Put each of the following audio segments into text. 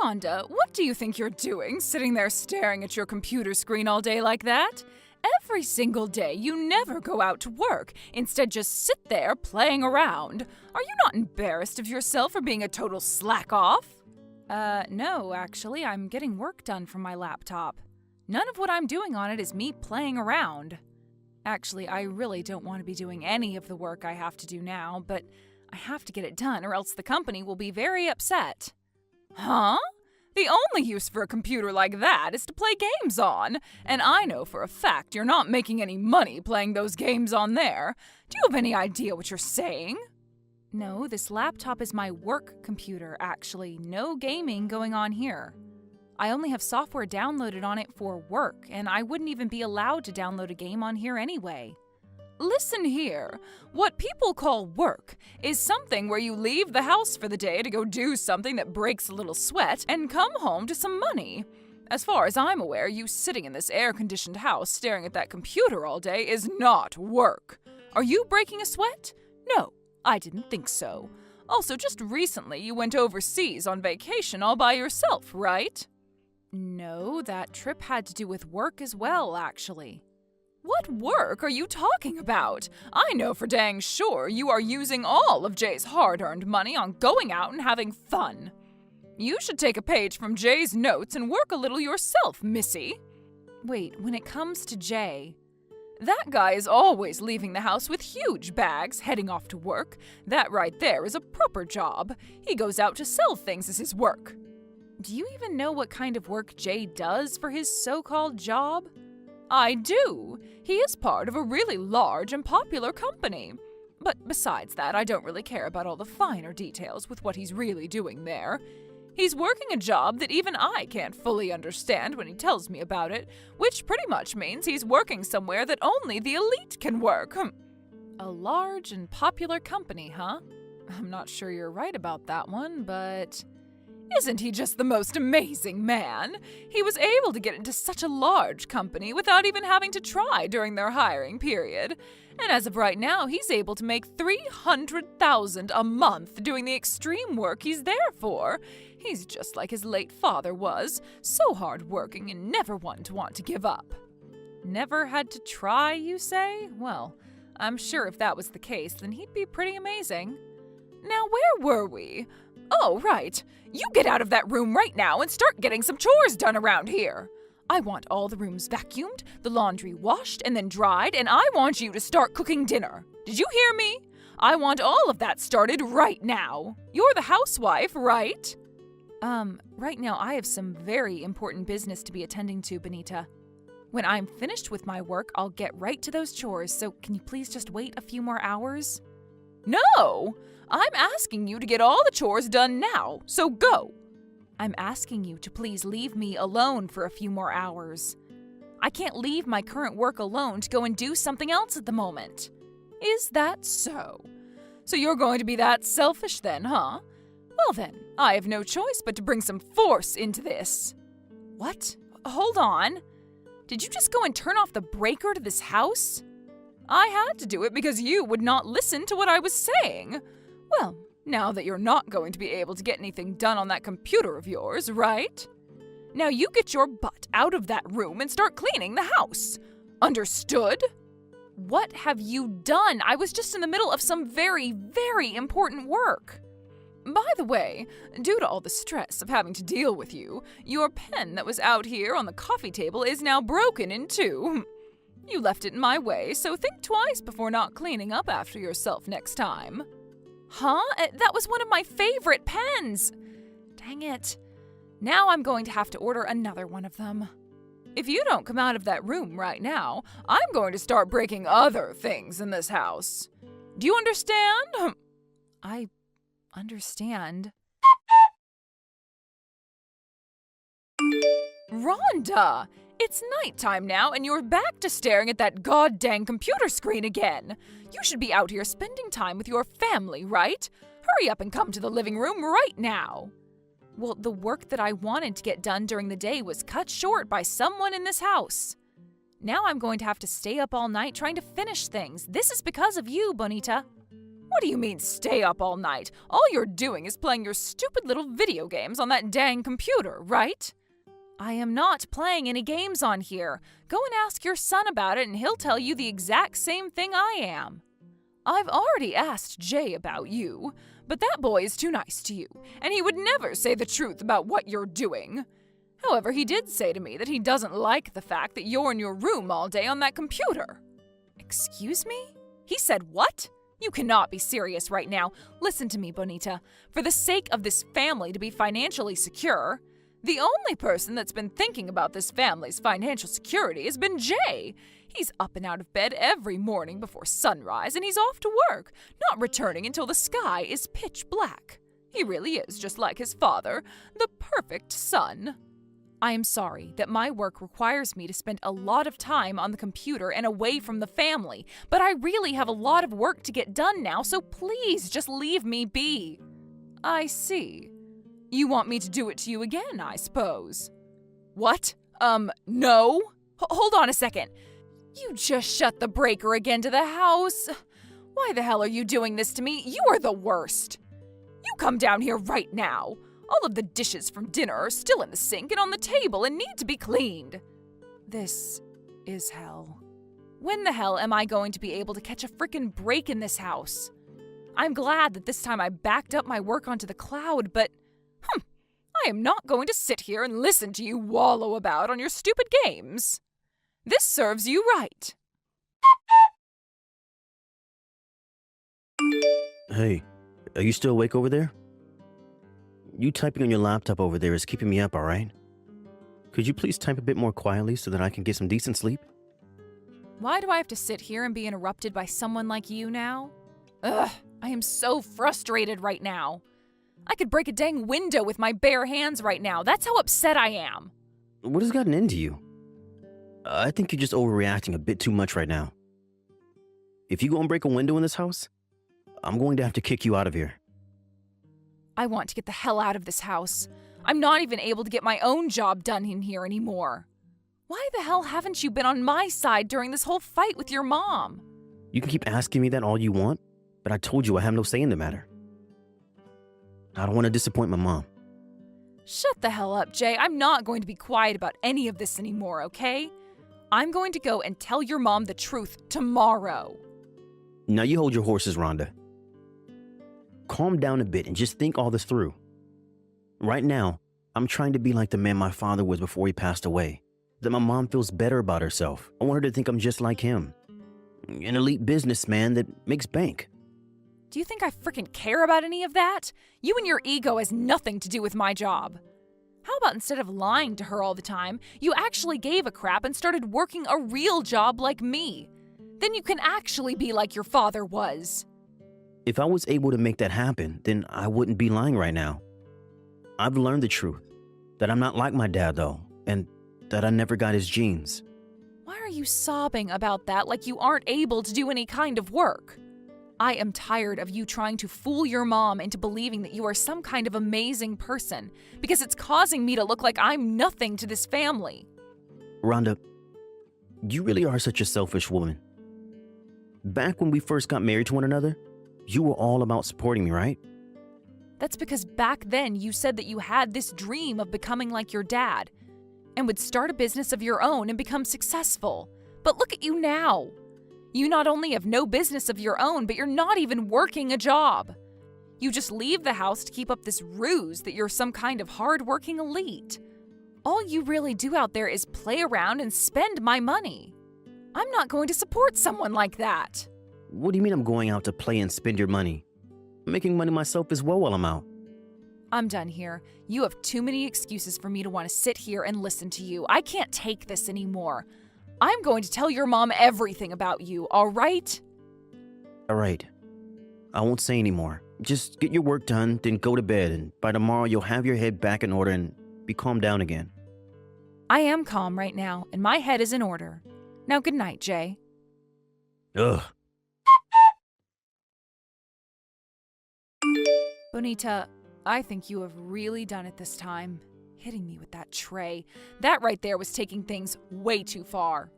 Rhonda, what do you think you're doing, sitting there staring at your computer screen all day like that? Every single day, you never go out to work. Instead, just sit there playing around. Are you not embarrassed of yourself for being a total slack-off? No, actually, I'm getting work done from my laptop. None of what I'm doing on it is me playing around. Actually, I really don't want to be doing any of the work I have to do now, but I have to get it done or else the company will be very upset. Huh? The only use for a computer like that is to play games on, and I know for a fact you're not making any money playing those games on there. Do you have any idea what you're saying? No, this laptop is my work computer, actually. No gaming going on here. I only have software downloaded on it for work, and I wouldn't even be allowed to download a game on here anyway. Listen here. What people call work is something where you leave the house for the day to go do something that breaks a little sweat and come home to some money. As far as I'm aware, you sitting in this air-conditioned house staring at that computer all day is not work. Are you breaking a sweat? No, I didn't think so. Also, just recently you went overseas on vacation all by yourself, right? No, that trip had to do with work as well, actually. What work are you talking about? I know for dang sure you are using all of Jay's hard-earned money on going out and having fun. You should take a page from Jay's notes and work a little yourself, missy. Wait, when it comes to Jay, that guy is always leaving the house with huge bags, heading off to work. That right there is a proper job. He goes out to sell things as his work. Do you even know what kind of work Jay does for his so-called job? I do. He is part of a really large and popular company. But besides that, I don't really care about all the finer details with what he's really doing there. He's working a job that even I can't fully understand when he tells me about it, which pretty much means he's working somewhere that only the elite can work. A large and popular company, huh? I'm not sure you're right about that one, but... Isn't he just the most amazing man? He was able to get into such a large company without even having to try during their hiring period. And as of right now, he's able to make $300,000 a month doing the extreme work he's there for. He's just like his late father was, so hard-working and never one to want to give up. Never had to try, you say? Well, I'm sure if that was the case, then he'd be pretty amazing. Now, where were we? Oh, right. You get out of that room right now and start getting some chores done around here. I want all the rooms vacuumed, the laundry washed and then dried, and I want you to start cooking dinner. Did you hear me? I want all of that started right now. You're the housewife, right? Right now I have some very important business to be attending to, Benita. When I'm finished with my work, I'll get right to those chores, so can you please just wait a few more hours? No! I'm asking you to get all the chores done now, so go. I'm asking you to please leave me alone for a few more hours. I can't leave my current work alone to go and do something else at the moment. Is that so? So you're going to be that selfish then, huh? Well then, I have no choice but to bring some force into this. What? Hold on. Did you just go and turn off the breaker to this house? I had to do it because you would not listen to what I was saying. Well, now that you're not going to be able to get anything done on that computer of yours, right? Now you get your butt out of that room and start cleaning the house. Understood? What have you done? I was just in the middle of some very, very important work. By the way, due to all the stress of having to deal with you, your pen that was out here on the coffee table is now broken in two. You left it in my way, so think twice before not cleaning up after yourself next time. Huh? That was one of my favorite pens! Dang it. Now I'm going to have to order another one of them. If you don't come out of that room right now, I'm going to start breaking other things in this house. Do you understand? I understand. Rhonda! It's nighttime now and you're back to staring at that goddamn computer screen again. You should be out here spending time with your family, right? Hurry up and come to the living room right now. Well, the work that I wanted to get done during the day was cut short by someone in this house. Now I'm going to have to stay up all night trying to finish things. This is because of you, Bonita. What do you mean stay up all night? All you're doing is playing your stupid little video games on that dang computer, right? I am not playing any games on here. Go and ask your son about it and he'll tell you the exact same thing I am. I've already asked Jay about you, but that boy is too nice to you, and he would never say the truth about what you're doing. However, he did say to me that he doesn't like the fact that you're in your room all day on that computer. Excuse me? He said what? You cannot be serious right now. Listen to me, Bonita. For the sake of this family to be financially secure, the only person that's been thinking about this family's financial security has been Jay. He's up and out of bed every morning before sunrise, and he's off to work, not returning until the sky is pitch black. He really is just like his father, the perfect son. I am sorry that my work requires me to spend a lot of time on the computer and away from the family, but I really have a lot of work to get done now, so please just leave me be. I see. You want me to do it to you again, I suppose. What? No? Hold on a second. You just shut the breaker again to the house. Why the hell are you doing this to me? You are the worst. You come down here right now. All of the dishes from dinner are still in the sink and on the table and need to be cleaned. This is hell. When the hell am I going to be able to catch a frickin' break in this house? I'm glad that this time I backed up my work onto the cloud, but I am not going to sit here and listen to you wallow about on your stupid games. This serves you right. Hey, are you still awake over there? You typing on your laptop over there is keeping me up, alright? Could you please type a bit more quietly so that I can get some decent sleep? Why do I have to sit here and be interrupted by someone like you now? Ugh, I am so frustrated right now. I could break a dang window with my bare hands right now. That's how upset I am. What has gotten into you? I think you're just overreacting a bit too much right now. If you go and break a window in this house, I'm going to have to kick you out of here. I want to get the hell out of this house. I'm not even able to get my own job done in here anymore. Why the hell haven't you been on my side during this whole fight with your mom? You can keep asking me that all you want, but I told you I have no say in the matter. I don't want to disappoint my mom. Shut the hell up, Jay. I'm not going to be quiet about any of this anymore, okay? I'm going to go and tell your mom the truth tomorrow. Now you hold your horses, Rhonda. Calm down a bit and just think all this through. Right now, I'm trying to be like the man my father was before he passed away. That my mom feels better about herself. I want her to think I'm just like him. An elite businessman that makes bank. Do you think I freaking care about any of that? You and your ego has nothing to do with my job. How about instead of lying to her all the time, you actually gave a crap and started working a real job like me? Then you can actually be like your father was. If I was able to make that happen, then I wouldn't be lying right now. I've learned the truth. That I'm not like my dad, though, and that I never got his genes. Why are you sobbing about that like you aren't able to do any kind of work? I am tired of you trying to fool your mom into believing that you are some kind of amazing person, because it's causing me to look like I'm nothing to this family. Rhonda, you really are such a selfish woman. Back when we first got married to one another, you were all about supporting me, right? That's because back then you said that you had this dream of becoming like your dad and would start a business of your own and become successful. But look at you now. You not only have no business of your own, but you're not even working a job. You just leave the house to keep up this ruse that you're some kind of hard-working elite. All you really do out there is play around and spend my money. I'm not going to support someone like that. What do you mean I'm going out to play and spend your money? I'm making money myself as well while I'm out. I'm done here. You have too many excuses for me to want to sit here and listen to you. I can't take this anymore. I'm going to tell your mom everything about you, all right? All right. I won't say anymore. Just get your work done, then go to bed, and by tomorrow you'll have your head back in order and be calmed down again. I am calm right now, and my head is in order. Now, good night, Jay. Ugh. Bonita, I think you have really done it this time. Hitting me with that tray. That right there was taking things way too far.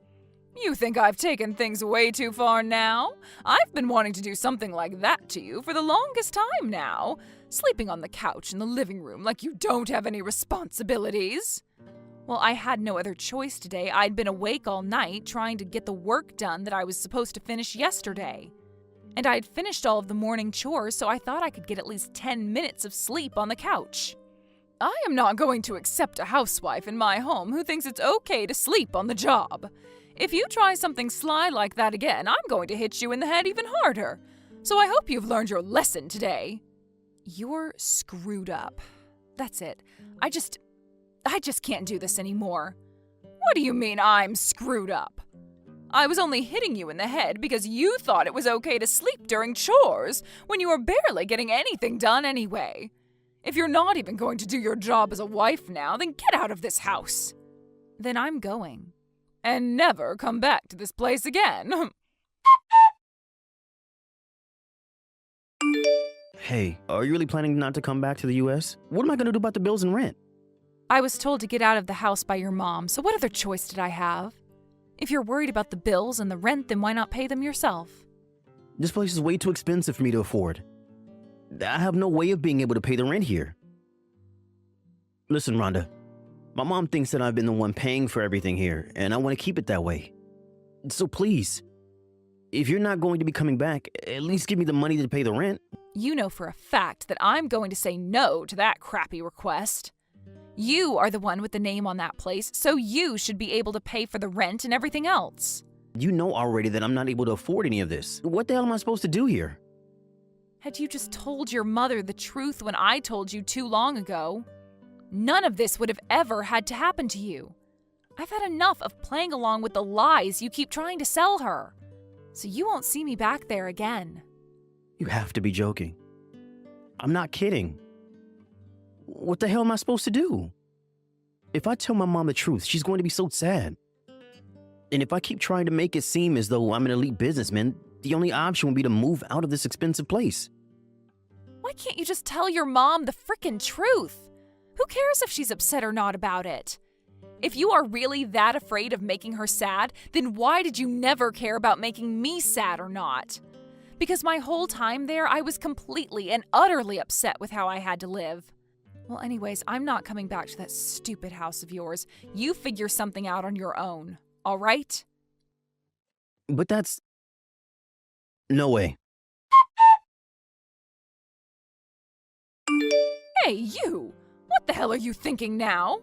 You think I've taken things way too far now? I've been wanting to do something like that to you for the longest time now. Sleeping on the couch in the living room like you don't have any responsibilities. Well, I had no other choice today. I'd been awake all night trying to get the work done that I was supposed to finish yesterday. And I'd finished all of the morning chores, so I thought I could get at least 10 minutes of sleep on the couch. I am not going to accept a housewife in my home who thinks it's okay to sleep on the job. If you try something sly like that again, I'm going to hit you in the head even harder. So I hope you've learned your lesson today. You're screwed up. That's it. I just can't do this anymore. What do you mean I'm screwed up? I was only hitting you in the head because you thought it was okay to sleep during chores when you were barely getting anything done anyway. If you're not even going to do your job as a wife now, then get out of this house. Then I'm going. And never come back to this place again. Hey, are you really planning not to come back to the US? What am I going to do about the bills and rent? I was told to get out of the house by your mom, so what other choice did I have? If you're worried about the bills and the rent, then why not pay them yourself? This place is way too expensive for me to afford. I have no way of being able to pay the rent here. Listen, Rhonda. My mom thinks that I've been the one paying for everything here, and I want to keep it that way. So please, if you're not going to be coming back, at least give me the money to pay the rent. You know for a fact that I'm going to say no to that crappy request. You are the one with the name on that place, so you should be able to pay for the rent and everything else. You know already that I'm not able to afford any of this. What the hell am I supposed to do here? Had you just told your mother the truth when I told you too long ago, none of this would have ever had to happen to you. I've had enough of playing along with the lies you keep trying to sell her. So you won't see me back there again. You have to be joking. I'm not kidding. What the hell am I supposed to do? If I tell my mom the truth, she's going to be so sad. And if I keep trying to make it seem as though I'm an elite businessman, the only option would be to move out of this expensive place. Why can't you just tell your mom the frickin' truth? Who cares if she's upset or not about it? If you are really that afraid of making her sad, then why did you never care about making me sad or not? Because my whole time there, I was completely and utterly upset with how I had to live. Well, anyways, I'm not coming back to that stupid house of yours. You figure something out on your own, all right? But that's... No way. Hey, you! What the hell are you thinking now?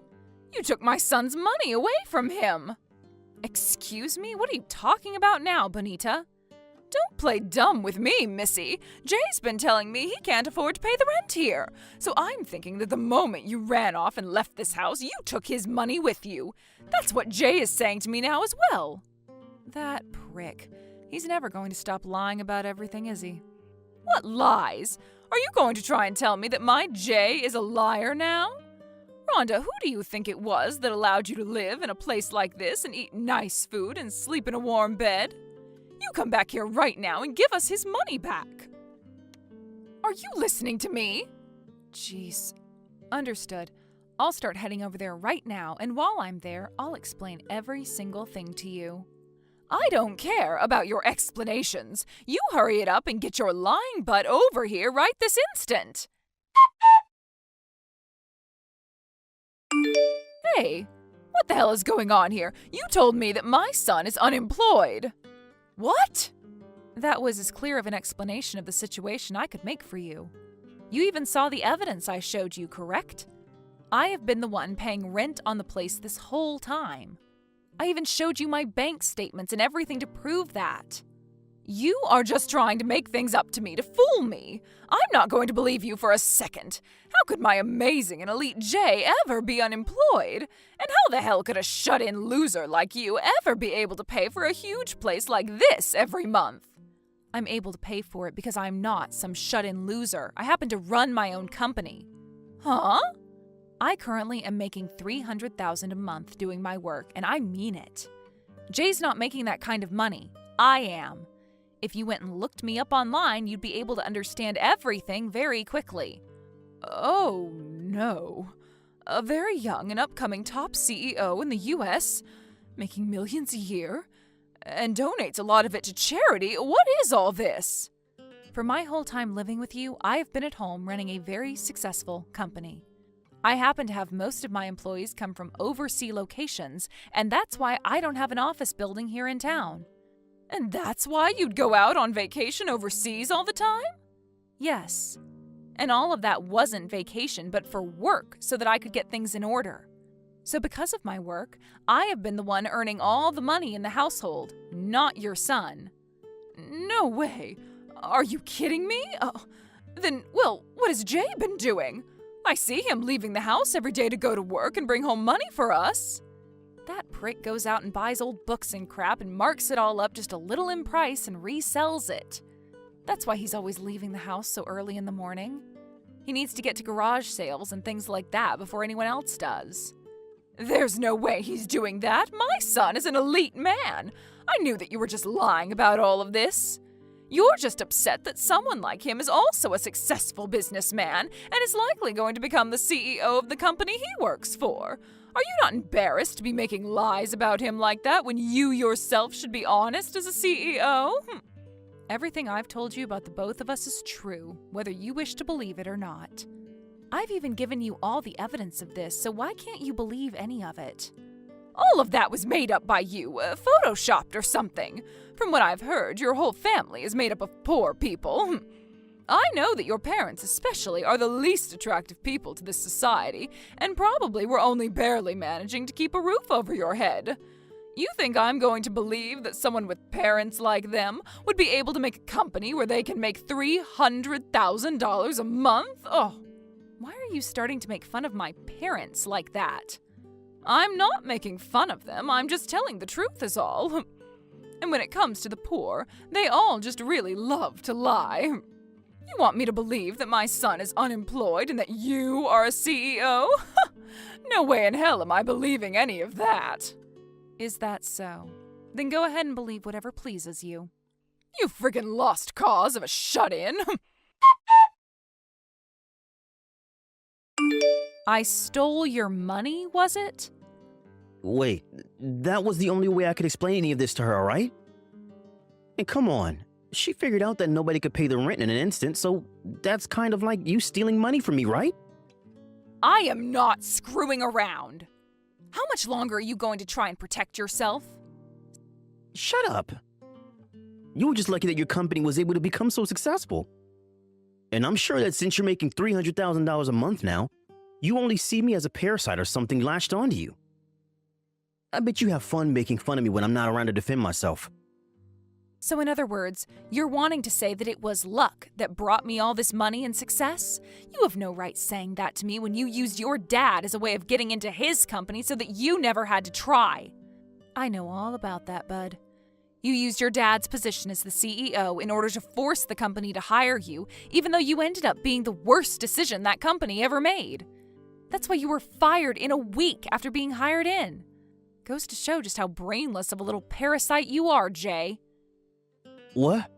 You took my son's money away from him. Excuse me? What are you talking about now, Bonita? Don't play dumb with me, Missy. Jay's been telling me he can't afford to pay the rent here. So I'm thinking that the moment you ran off and left this house, you took his money with you. That's what Jay is saying to me now as well. That prick. He's never going to stop lying about everything, is he? What lies? Are you going to try and tell me that my Jay is a liar now? Rhonda, who do you think it was that allowed you to live in a place like this and eat nice food and sleep in a warm bed? You come back here right now and give us his money back. Are you listening to me? Jeez. Understood. I'll start heading over there right now, and while I'm there, I'll explain every single thing to you. I don't care about your explanations. You hurry it up and get your lying butt over here right this instant. Hey, what the hell is going on here? You told me that my son is unemployed. What? That was as clear of an explanation of the situation I could make for you. You even saw the evidence I showed you, correct? I have been the one paying rent on the place this whole time. I even showed you my bank statements and everything to prove that. You are just trying to make things up to me to fool me. I'm not going to believe you for a second. How could my amazing and elite Jay ever be unemployed? And how the hell could a shut-in loser like you ever be able to pay for a huge place like this every month? I'm able to pay for it because I'm not some shut-in loser. I happen to run my own company. Huh? I currently am making $300,000 a month doing my work, and I mean it. Jay's not making that kind of money. I am. If you went and looked me up online, you'd be able to understand everything very quickly. Oh, no. A very young and upcoming top CEO in the US, making millions a year, and donates a lot of it to charity. What is all this? For my whole time living with you, I have been at home running a very successful company. I happen to have most of my employees come from overseas locations, and that's why I don't have an office building here in town. And that's why you'd go out on vacation overseas all the time? Yes. And all of that wasn't vacation, but for work, so that I could get things in order. So because of my work, I have been the one earning all the money in the household, not your son. No way. Are you kidding me? Then, well, what has Jay been doing? I see him leaving the house every day to go to work and bring home money for us. That prick goes out and buys old books and crap and marks it all up just a little in price and resells it. That's why he's always leaving the house so early in the morning. He needs to get to garage sales and things like that before anyone else does. There's no way he's doing that. My son is an elite man. I knew that you were just lying about all of this. You're just upset that someone like him is also a successful businessman and is likely going to become the CEO of the company he works for. Are you not embarrassed to be making lies about him like that when you yourself should be honest as a CEO? Everything I've told you about the both of us is true, whether you wish to believe it or not. I've even given you all the evidence of this, so why can't you believe any of it? All of that was made up by you, photoshopped or something. From what I've heard, your whole family is made up of poor people. I know that your parents especially are the least attractive people to this society, and probably were only barely managing to keep a roof over your head. You think I'm going to believe that someone with parents like them would be able to make a company where they can make $300,000 a month? Oh, why are you starting to make fun of my parents like that? I'm not making fun of them, I'm just telling the truth is all. And when it comes to the poor, they all just really love to lie. You want me to believe that my son is unemployed and that you are a CEO? No way in hell am I believing any of that. Is that so? Then go ahead and believe whatever pleases you. You friggin' lost cause of a shut-in. I stole your money, was it? Wait, that was the only way I could explain any of this to her, all right? And come on, she figured out that nobody could pay the rent in an instant, so that's kind of like you stealing money from me, right? I am not screwing around. How much longer are you going to try and protect yourself? Shut up. You were just lucky that your company was able to become so successful. And I'm sure that since you're making $300,000 a month now, you only see me as a parasite or something latched onto you. I bet you have fun making fun of me when I'm not around to defend myself. So in other words, you're wanting to say that it was luck that brought me all this money and success? You have no right saying that to me when you used your dad as a way of getting into his company so that you never had to try. I know all about that, bud. You used your dad's position as the CEO in order to force the company to hire you, even though you ended up being the worst decision that company ever made. That's why you were fired in a week after being hired in. Goes to show just how brainless of a little parasite you are, Jay. What?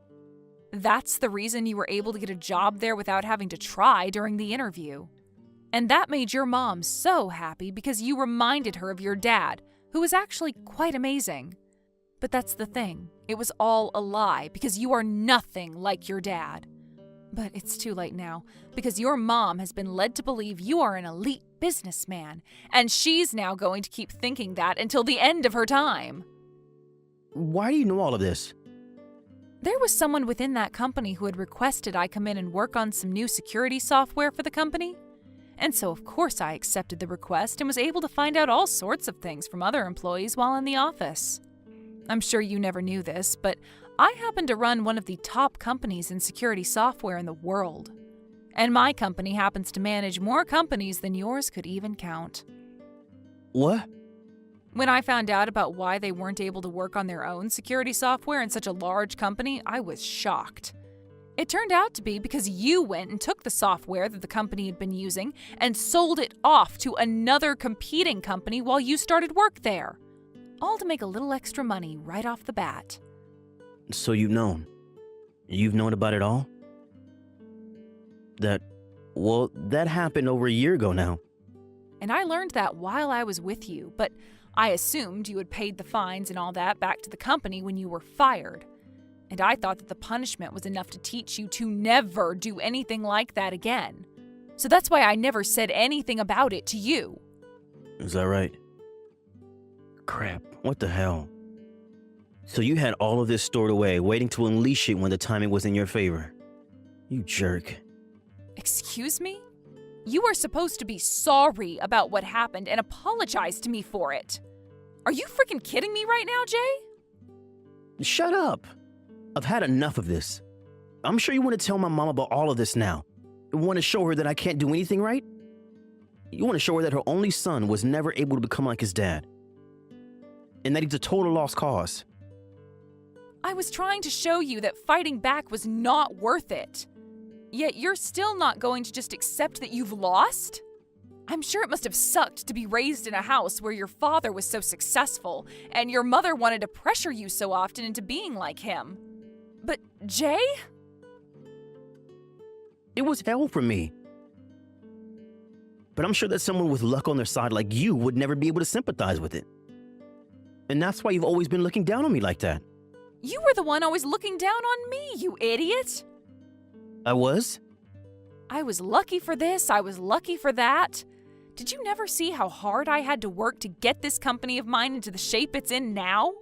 That's the reason you were able to get a job there without having to try during the interview. And that made your mom so happy because you reminded her of your dad, who was actually quite amazing. But that's the thing. It was all a lie because you are nothing like your dad. But it's too late now because your mom has been led to believe you are an elite businessman, and she's now going to keep thinking that until the end of her time. Why do you know all of this? There was someone within that company who had requested I come in and work on some new security software for the company. And so of course I accepted the request and was able to find out all sorts of things from other employees while in the office. I'm sure you never knew this, but I happen to run one of the top companies in security software in the world. And my company happens to manage more companies than yours could even count. What? When I found out about why they weren't able to work on their own security software in such a large company, I was shocked. It turned out to be because you went and took the software that the company had been using and sold it off to another competing company while you started work there. All to make a little extra money right off the bat. So you've known? You've known about it all? That happened over a year ago now. And I learned that while I was with you, but I assumed you had paid the fines and all that back to the company when you were fired. And I thought that the punishment was enough to teach you to never do anything like that again. So that's why I never said anything about it to you. Is that right? Crap, what the hell? So you had all of this stored away, waiting to unleash it when the timing was in your favor. You jerk. Excuse me? You are supposed to be sorry about what happened and apologize to me for it. Are you freaking kidding me right now, Jay? Shut up. I've had enough of this. I'm sure you want to tell my mom about all of this now. You want to show her that I can't do anything right? You want to show her that her only son was never able to become like his dad. And that he's a total lost cause. I was trying to show you that fighting back was not worth it. Yet you're still not going to just accept that you've lost? I'm sure it must have sucked to be raised in a house where your father was so successful and your mother wanted to pressure you so often into being like him. But Jay? It was hell for me. But I'm sure that someone with luck on their side like you would never be able to sympathize with it. And that's why you've always been looking down on me like that. You were the one always looking down on me, you idiot! I was? I was lucky for this, I was lucky for that. Did you never see how hard I had to work to get this company of mine into the shape it's in now?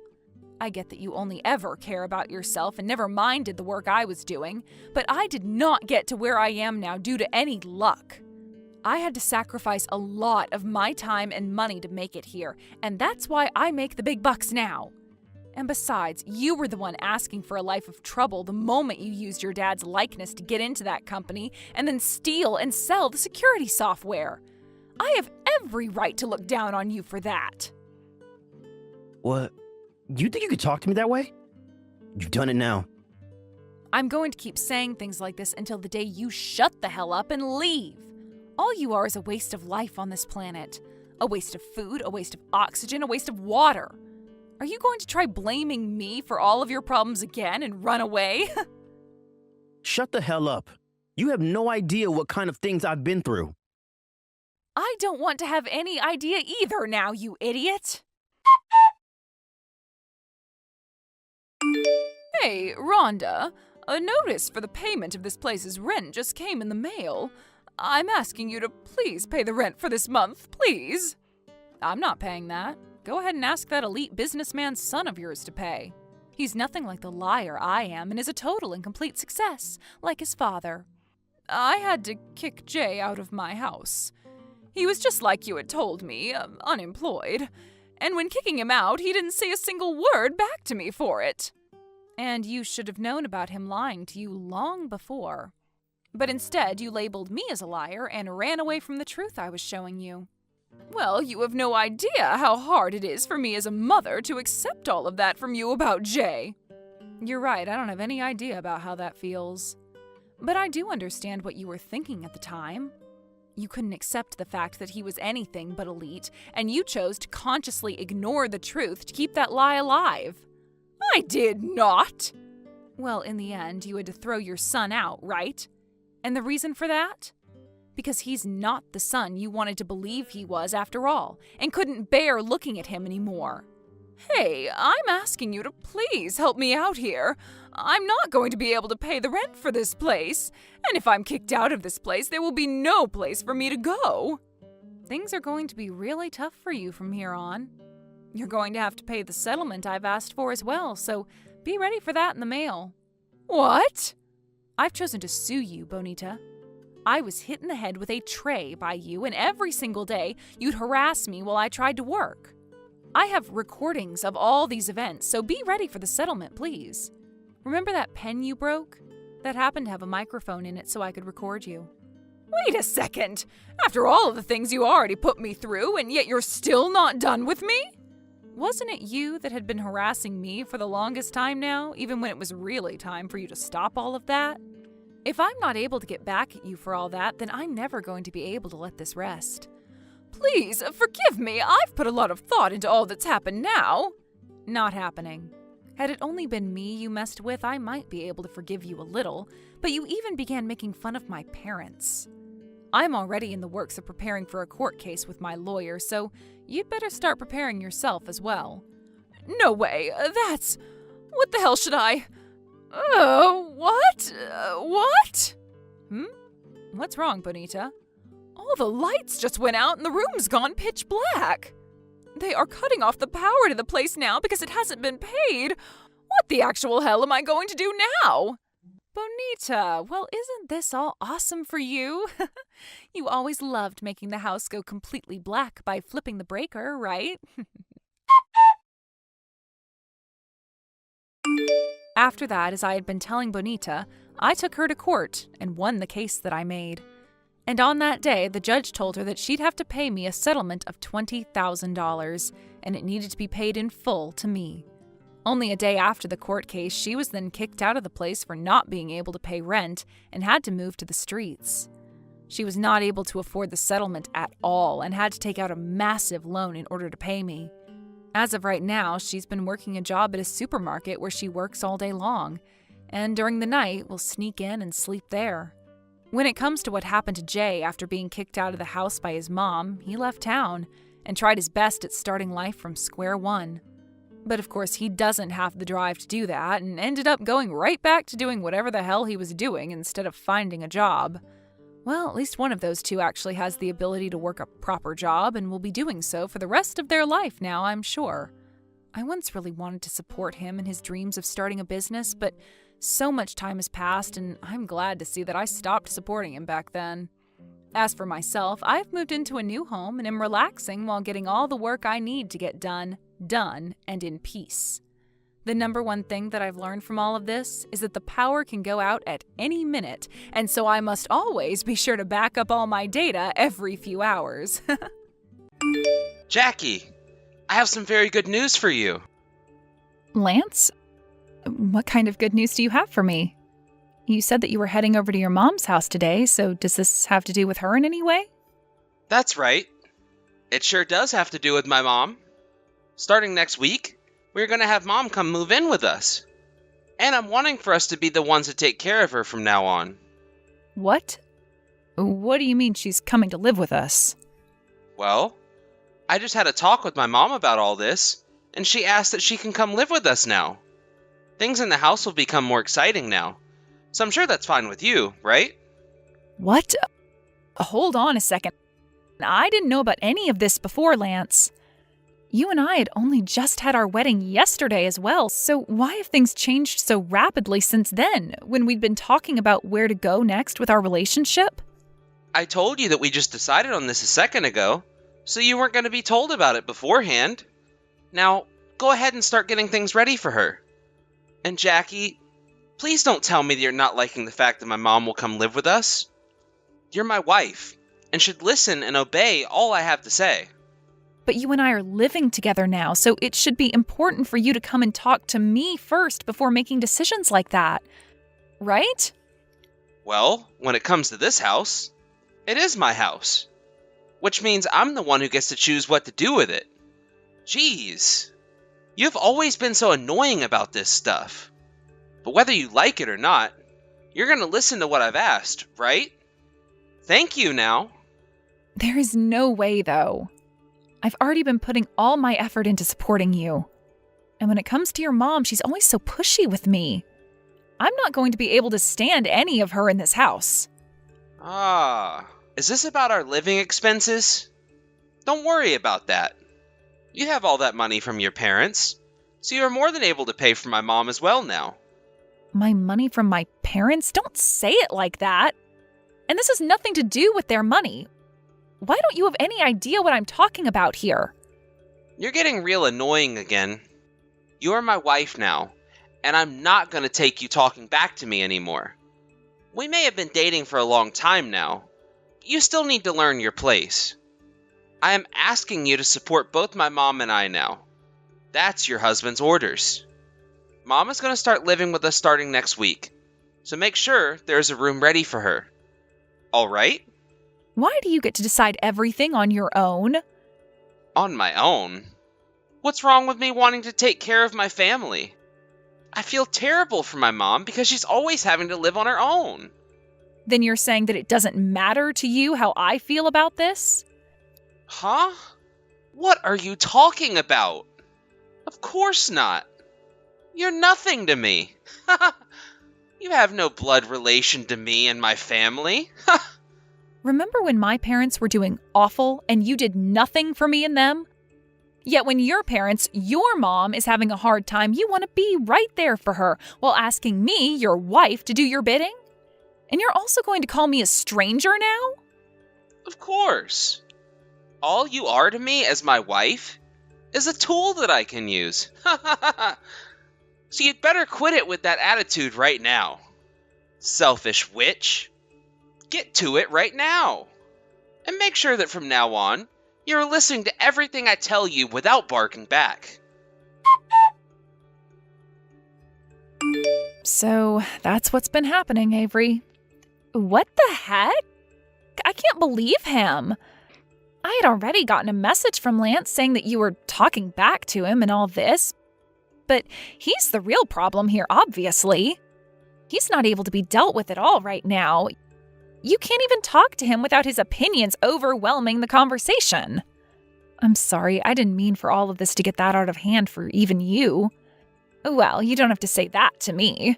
I get that you only ever care about yourself and never minded the work I was doing, but I did not get to where I am now due to any luck. I had to sacrifice a lot of my time and money to make it here, and that's why I make the big bucks now. And besides, you were the one asking for a life of trouble the moment you used your dad's likeness to get into that company and then steal and sell the security software. I have every right to look down on you for that. What? You think you could talk to me that way? You've done it now. I'm going to keep saying things like this until the day you shut the hell up and leave. All you are is a waste of life on this planet. A waste of food, a waste of oxygen, a waste of water. Are you going to try blaming me for all of your problems again and run away? Shut the hell up. You have no idea what kind of things I've been through. I don't want to have any idea either now, you idiot. Hey, Rhonda, a notice for the payment of this place's rent just came in the mail. I'm asking you to please pay the rent for this month, please. I'm not paying that. Go ahead and ask that elite businessman's son of yours to pay. He's nothing like the liar I am and is a total and complete success, like his father. I had to kick Jay out of my house. He was just like you had told me, unemployed. And when kicking him out, he didn't say a single word back to me for it. And you should have known about him lying to you long before. But instead, you labeled me as a liar and ran away from the truth I was showing you. Well, you have no idea how hard it is for me as a mother to accept all of that from you about Jay. You're right, I don't have any idea about how that feels. But I do understand what you were thinking at the time. You couldn't accept the fact that he was anything but elite, and you chose to consciously ignore the truth to keep that lie alive. I did not! Well, in the end, you had to throw your son out, right? And the reason for that? Because he's not the son you wanted to believe he was after all, and couldn't bear looking at him anymore. Hey, I'm asking you to please help me out here. I'm not going to be able to pay the rent for this place, and if I'm kicked out of this place, there will be no place for me to go. Things are going to be really tough for you from here on. You're going to have to pay the settlement I've asked for as well, so be ready for that in the mail. What? I've chosen to sue you, Bonita. I was hit in the head with a tray by you, and every single day you'd harass me while I tried to work. I have recordings of all these events, so be ready for the settlement, please. Remember that pen you broke? That happened to have a microphone in it so I could record you. Wait a second! After all of the things you already put me through, and yet you're still not done with me? Wasn't it you that had been harassing me for the longest time now, even when it was really time for you to stop all of that? If I'm not able to get back at you for all that, then I'm never going to be able to let this rest. Please, forgive me. I've put a lot of thought into all that's happened now. Not happening. Had it only been me you messed with, I might be able to forgive you a little, but you even began making fun of my parents. I'm already in the works of preparing for a court case with my lawyer, so you'd better start preparing yourself as well. No way, that's... What the hell should I... What? What? What's wrong, Bonita? All the lights just went out and the room's gone pitch black. They are cutting off the power to the place now because it hasn't been paid. What the actual hell am I going to do now? Bonita, well, isn't this all awesome for you? You always loved making the house go completely black by flipping the breaker, right? After that, as I had been telling Bonita, I took her to court and won the case that I made. And on that day, the judge told her that she'd have to pay me a settlement of $20,000, and it needed to be paid in full to me. Only a day after the court case, she was then kicked out of the place for not being able to pay rent and had to move to the streets. She was not able to afford the settlement at all and had to take out a massive loan in order to pay me. As of right now, she's been working a job at a supermarket where she works all day long, and during the night will sneak in and sleep there. When it comes to what happened to Jay after being kicked out of the house by his mom, he left town and tried his best at starting life from square one. But of course, he doesn't have the drive to do that and ended up going right back to doing whatever the hell he was doing instead of finding a job. Well, at least one of those two actually has the ability to work a proper job and will be doing so for the rest of their life now, I'm sure. I once really wanted to support him in his dreams of starting a business, but so much time has passed and I'm glad to see that I stopped supporting him back then. As for myself, I've moved into a new home and am relaxing while getting all the work I need to get done, and in peace. The number one thing that I've learned from all of this is that the power can go out at any minute, and so I must always be sure to back up all my data every few hours. Jackie, I have some very good news for you. Lance? What kind of good news do you have for me? You said that you were heading over to your mom's house today, so does this have to do with her in any way? That's right. It sure does have to do with my mom. Starting next week, we're going to have Mom come move in with us. And I'm wanting for us to be the ones to take care of her from now on. What? What do you mean she's coming to live with us? Well, I just had a talk with my mom about all this, and she asked that she can come live with us now. Things in the house will become more exciting now, so I'm sure that's fine with you, right? What? Hold on a second. I didn't know about any of this before, Lance. You and I had only just had our wedding yesterday as well, so why have things changed so rapidly since then, when we'd been talking about where to go next with our relationship? I told you that we just decided on this a second ago, so you weren't going to be told about it beforehand. Now, go ahead and start getting things ready for her. And Jackie, please don't tell me that you're not liking the fact that my mom will come live with us. You're my wife, and should listen and obey all I have to say. But you and I are living together now, so it should be important for you to come and talk to me first before making decisions like that. Right? Well, when it comes to this house, it is my house. Which means I'm the one who gets to choose what to do with it. Jeez. You've always been so annoying about this stuff. But whether you like it or not, you're going to listen to what I've asked, right? Thank you now. There is no way, though. I've already been putting all my effort into supporting you. And when it comes to your mom, she's always so pushy with me. I'm not going to be able to stand any of her in this house. Is this about our living expenses? Don't worry about that. You have all that money from your parents, so you are more than able to pay for my mom as well now. My money from my parents? Don't say it like that. And this has nothing to do with their money. Why don't you have any idea what I'm talking about here? You're getting real annoying again. You're my wife now, and I'm not going to take you talking back to me anymore. We may have been dating for a long time now, but you still need to learn your place. I am asking you to support both my mom and I now. That's your husband's orders. Mom is going to start living with us starting next week, so make sure there's a room ready for her. All right? Why do you get to decide everything on your own? On my own? What's wrong with me wanting to take care of my family? I feel terrible for my mom because she's always having to live on her own. Then you're saying that it doesn't matter to you how I feel about this? Huh? What are you talking about? Of course not. You're nothing to me. You have no blood relation to me and my family. Remember when my parents were doing awful and you did nothing for me and them? Yet when your parents, your mom, is having a hard time, you want to be right there for her while asking me, your wife, to do your bidding? And you're also going to call me a stranger now? Of course. All you are to me as my wife is a tool that I can use. So you'd better quit it with that attitude right now. Selfish witch. Get to it right now. And make sure that from now on, you're listening to everything I tell you without barking back. So that's what's been happening, Avery. What the heck? I can't believe him. I had already gotten a message from Lance saying that you were talking back to him and all this. But he's the real problem here, obviously. He's not able to be dealt with at all right now. You can't even talk to him without his opinions overwhelming the conversation. I'm sorry, I didn't mean for all of this to get that out of hand for even you. Well, you don't have to say that to me.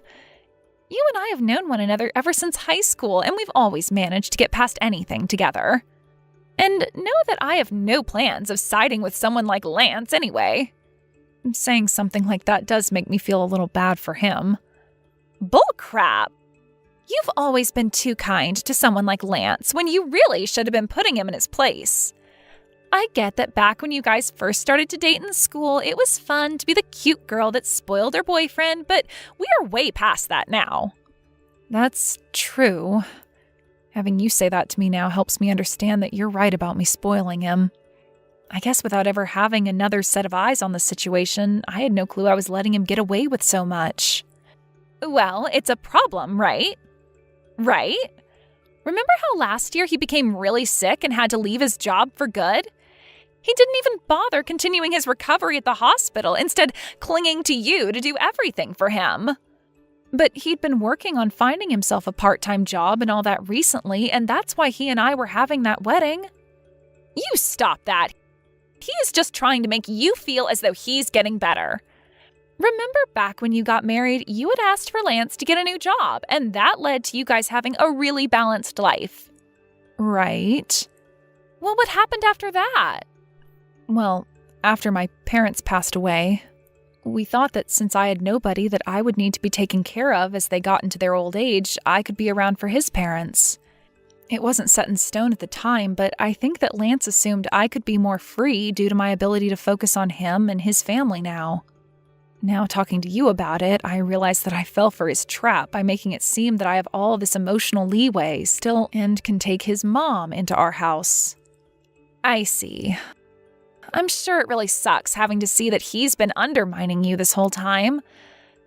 You and I have known one another ever since high school, and we've always managed to get past anything together. And know that I have no plans of siding with someone like Lance anyway. Saying something like that does make me feel a little bad for him. Bullcrap! You've always been too kind to someone like Lance when you really should have been putting him in his place. I get that back when you guys first started to date in school, it was fun to be the cute girl that spoiled her boyfriend, but we are way past that now. That's true. Having you say that to me now helps me understand that you're right about me spoiling him. I guess without ever having another set of eyes on the situation, I had no clue I was letting him get away with so much. Well, it's a problem, right? Right? Remember how last year he became really sick and had to leave his job for good? He didn't even bother continuing his recovery at the hospital, instead clinging to you to do everything for him. But he'd been working on finding himself a part-time job and all that recently, and that's why he and I were having that wedding. You stop that. He is just trying to make you feel as though he's getting better. Remember back when you got married, you had asked for Lance to get a new job, and that led to you guys having a really balanced life. Right. Well, what happened after that? Well, after my parents passed away, we thought that since I had nobody that I would need to be taken care of as they got into their old age, I could be around for his parents. It wasn't set in stone at the time, but I think that Lance assumed I could be more free due to my ability to focus on him and his family now. Now, talking to you about it, I realize that I fell for his trap by making it seem that I have all this emotional leeway still and can take his mom into our house. I see. I'm sure it really sucks having to see that he's been undermining you this whole time.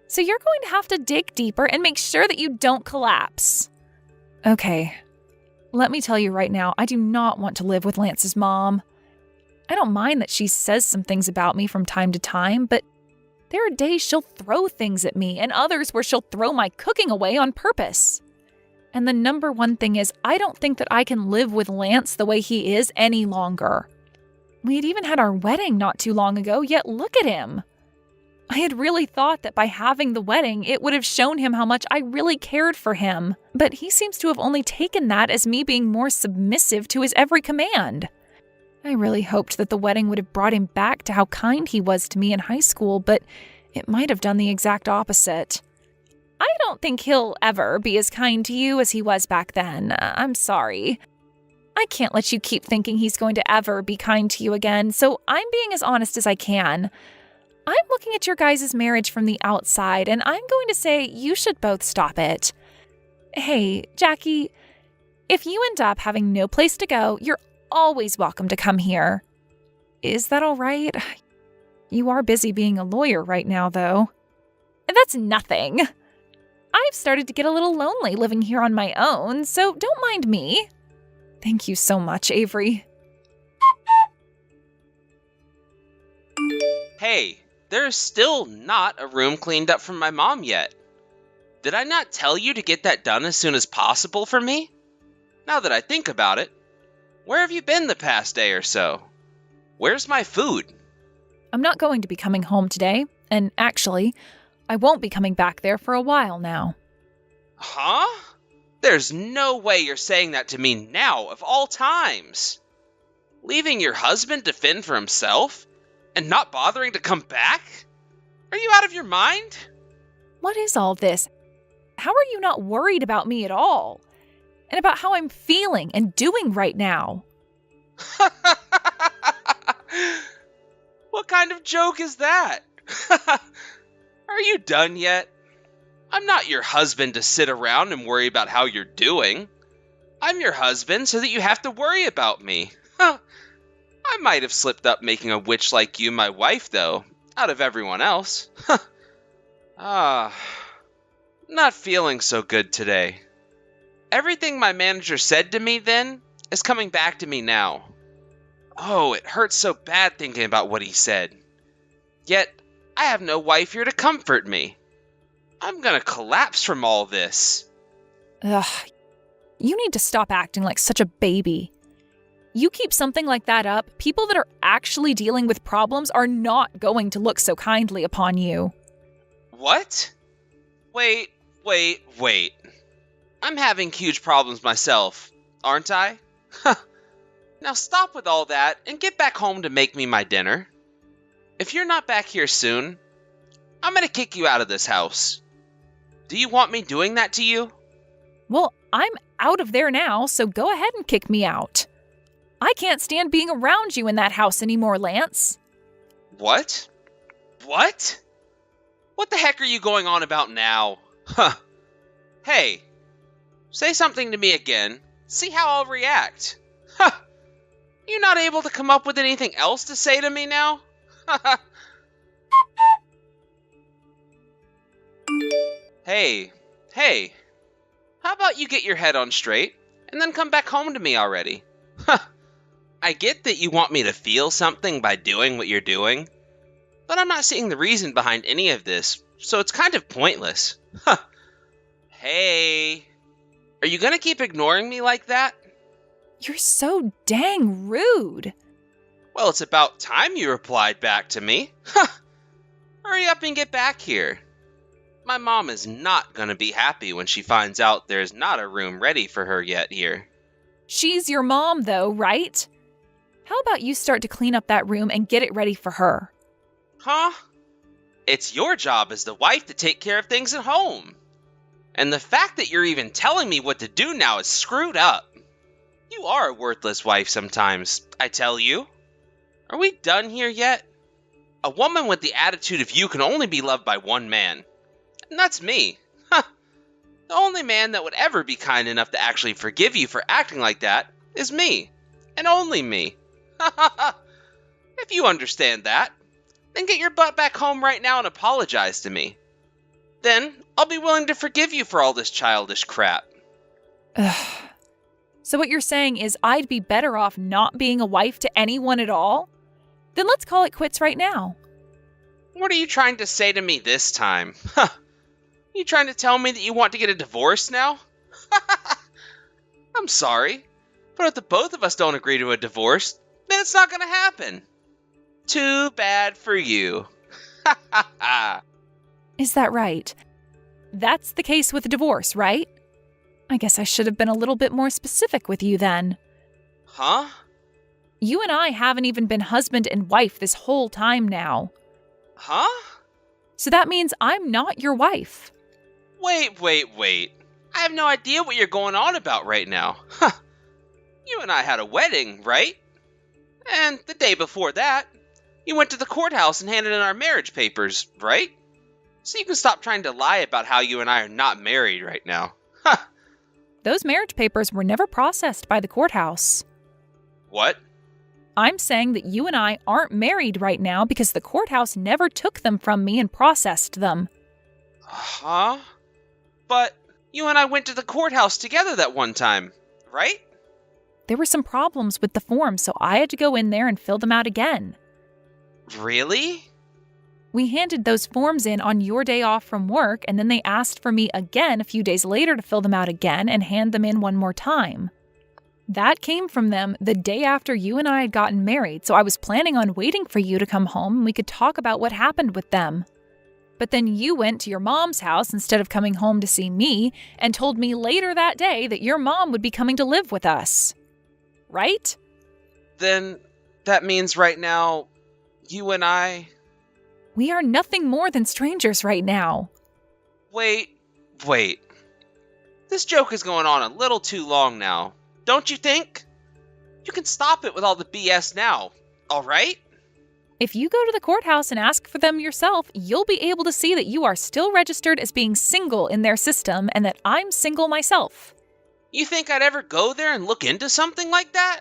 So you're going to have to dig deeper and make sure that you don't collapse. Okay. Let me tell you right now, I do not want to live with Lance's mom. I don't mind that she says some things about me from time to time, but there are days she'll throw things at me and others where she'll throw my cooking away on purpose. And the number one thing is, I don't think that I can live with Lance the way he is any longer. We had even had our wedding not too long ago, yet look at him. I had really thought that by having the wedding, it would have shown him how much I really cared for him. But he seems to have only taken that as me being more submissive to his every command. I really hoped that the wedding would have brought him back to how kind he was to me in high school, but it might have done the exact opposite. I don't think he'll ever be as kind to you as he was back then. I'm sorry. I can't let you keep thinking he's going to ever be kind to you again, so I'm being as honest as I can. I'm looking at your guys' marriage from the outside, and I'm going to say you should both stop it. Hey, Jackie, if you end up having no place to go, you're always welcome to come here. Is that all right? You are busy being a lawyer right now, though. That's nothing. I've started to get a little lonely living here on my own, so don't mind me. Thank you so much, Avery. Hey, there is still not a room cleaned up from my mom yet. Did I not tell you to get that done as soon as possible for me? Now that I think about it, where have you been the past day or so? Where's my food? I'm not going to be coming home today, and actually, I won't be coming back there for a while now. Huh? There's no way you're saying that to me now, of all times. Leaving your husband to fend for himself? And not bothering to come back? Are you out of your mind? What is all this? How are you not worried about me at all? And about how I'm feeling and doing right now? What kind of joke is that? Are you done yet? I'm not your husband to sit around and worry about how you're doing. I'm your husband so that you have to worry about me. I might have slipped up making a witch like you my wife, though, out of everyone else. Not feeling so good today. Everything my manager said to me then is coming back to me now. Oh, it hurts so bad thinking about what he said. Yet, I have no wife here to comfort me. I'm gonna collapse from all this. Ugh, you need to stop acting like such a baby. You keep something like that up, people that are actually dealing with problems are not going to look so kindly upon you. What? Wait. I'm having huge problems myself, aren't I? Now stop with all that and get back home to make me my dinner. If you're not back here soon, I'm gonna kick you out of this house. Do you want me doing that to you? Well, I'm out of there now, so go ahead and kick me out. I can't stand being around you in that house anymore, Lance. What? What? What the heck are you going on about now? Hey, say something to me again. See how I'll react. You not able to come up with anything else to say to me now? Hey. How about you get your head on straight and then come back home to me already? I get that you want me to feel something by doing what you're doing, but I'm not seeing the reason behind any of this, so it's kind of pointless. Hey, are you gonna keep ignoring me like that? You're so dang rude. Well, it's about time you replied back to me. Hurry up and get back here. My mom is not gonna be happy when she finds out there's not a room ready for her yet here. She's your mom, though, right? How about you start to clean up that room and get it ready for her? Huh? It's your job as the wife to take care of things at home. And the fact that you're even telling me what to do now is screwed up. You are a worthless wife sometimes, I tell you. Are we done here yet? A woman with the attitude of you can only be loved by one man. And that's me. The only man that would ever be kind enough to actually forgive you for acting like that is me. And only me. If you understand that, then get your butt back home right now and apologize to me. Then I'll be willing to forgive you for all this childish crap. Ugh. So what you're saying is I'd be better off not being a wife to anyone at all? Then let's call it quits right now. What are you trying to say to me this time? You trying to tell me that you want to get a divorce now? I'm sorry, but if the both of us don't agree to a divorce, then it's not going to happen. Too bad for you. Is that right? That's the case with a divorce, right? I guess I should have been a little bit more specific with you then. Huh? You and I haven't even been husband and wife this whole time now. Huh? So that means I'm not your wife. Wait. I have no idea what you're going on about right now. You and I had a wedding, right? And the day before that, you went to the courthouse and handed in our marriage papers, right? So you can stop trying to lie about how you and I are not married right now. Those marriage papers were never processed by the courthouse. What? I'm saying that you and I aren't married right now because the courthouse never took them from me and processed them. Huh? But you and I went to the courthouse together that one time, right? There were some problems with the forms, so I had to go in there and fill them out again. Really? We handed those forms in on your day off from work, and then they asked for me again a few days later to fill them out again and hand them in one more time. That came from them the day after you and I had gotten married, so I was planning on waiting for you to come home and we could talk about what happened with them. But then you went to your mom's house instead of coming home to see me and told me later that day that your mom would be coming to live with us. Right? Then that means right now, you and I... We are nothing more than strangers right now. Wait. This joke is going on a little too long now. Don't you think? You can stop it with all the BS now, all right? If you go to the courthouse and ask for them yourself, you'll be able to see that you are still registered as being single in their system and that I'm single myself. You think I'd ever go there and look into something like that?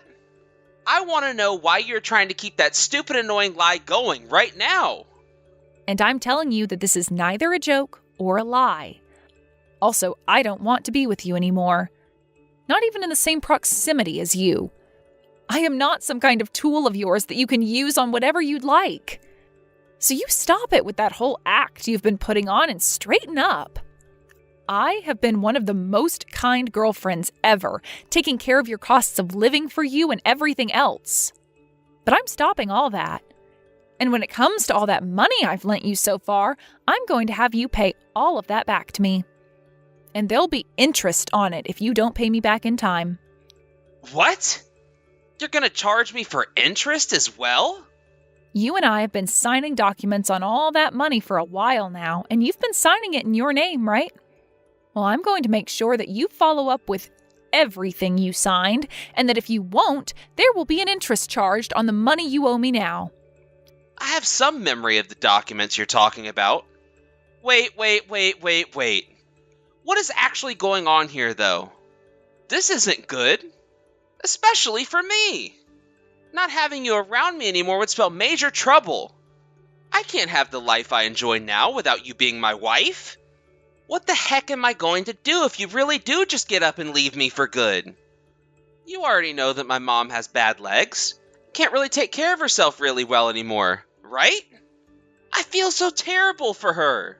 I want to know why you're trying to keep that stupid, annoying lie going right now. And I'm telling you that this is neither a joke or a lie. Also, I don't want to be with you anymore. Not even in the same proximity as you. I am not some kind of tool of yours that you can use on whatever you'd like. So you stop it with that whole act you've been putting on and straighten up. I have been one of the most kind girlfriends ever, taking care of your costs of living for you and everything else. But I'm stopping all that. And when it comes to all that money I've lent you so far, I'm going to have you pay all of that back to me. And there'll be interest on it if you don't pay me back in time. What? You're gonna charge me for interest as well? You and I have been signing documents on all that money for a while now, and you've been signing it in your name, right? Well, I'm going to make sure that you follow up with everything you signed, and that if you won't, there will be an interest charged on the money you owe me now. I have some memory of the documents you're talking about. Wait. What is actually going on here, though? This isn't good. Especially for me. Not having you around me anymore would spell major trouble. I can't have the life I enjoy now without you being my wife. What the heck am I going to do if you really do just get up and leave me for good? You already know that my mom has bad legs. Can't really take care of herself really well anymore, right? I feel so terrible for her.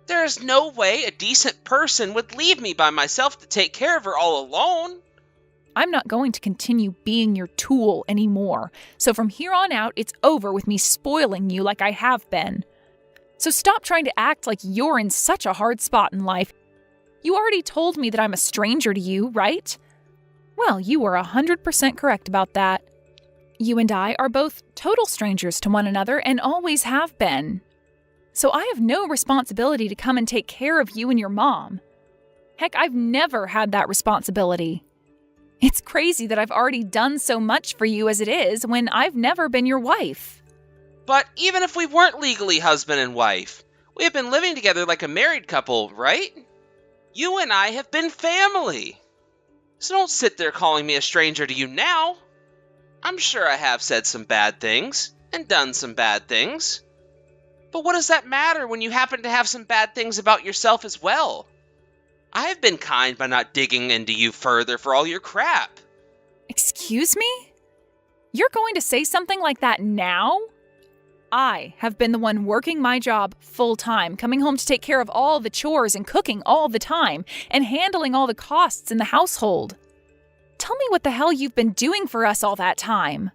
There is no way a decent person would leave me by myself to take care of her all alone. I'm not going to continue being your tool anymore. So from here on out, it's over with me spoiling you like I have been. So stop trying to act like you're in such a hard spot in life. You already told me that I'm a stranger to you, right? Well, you were 100% correct about that. You and I are both total strangers to one another and always have been. So I have no responsibility to come and take care of you and your mom. Heck, I've never had that responsibility. It's crazy that I've already done so much for you as it is when I've never been your wife. But even if we weren't legally husband and wife, we have been living together like a married couple, right? You and I have been family. So don't sit there calling me a stranger to you now. I'm sure I have said some bad things and done some bad things. But what does that matter when you happen to have some bad things about yourself as well? I have been kind by not digging into you further for all your crap. Excuse me? You're going to say something like that now? I have been the one working my job full-time, coming home to take care of all the chores and cooking all the time, and handling all the costs in the household. Tell me what the hell you've been doing for us all that time.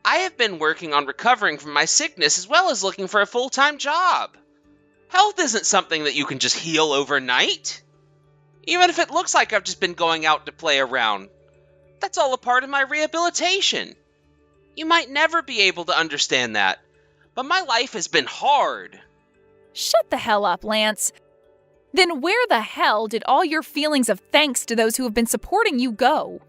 I have been working on recovering from my sickness as well as looking for a full-time job. Health isn't something that you can just heal overnight. Even if it looks like I've just been going out to play around, that's all a part of my rehabilitation. You might never be able to understand that, but my life has been hard. Shut the hell up, Lance. Then where the hell did all your feelings of thanks to those who have been supporting you go?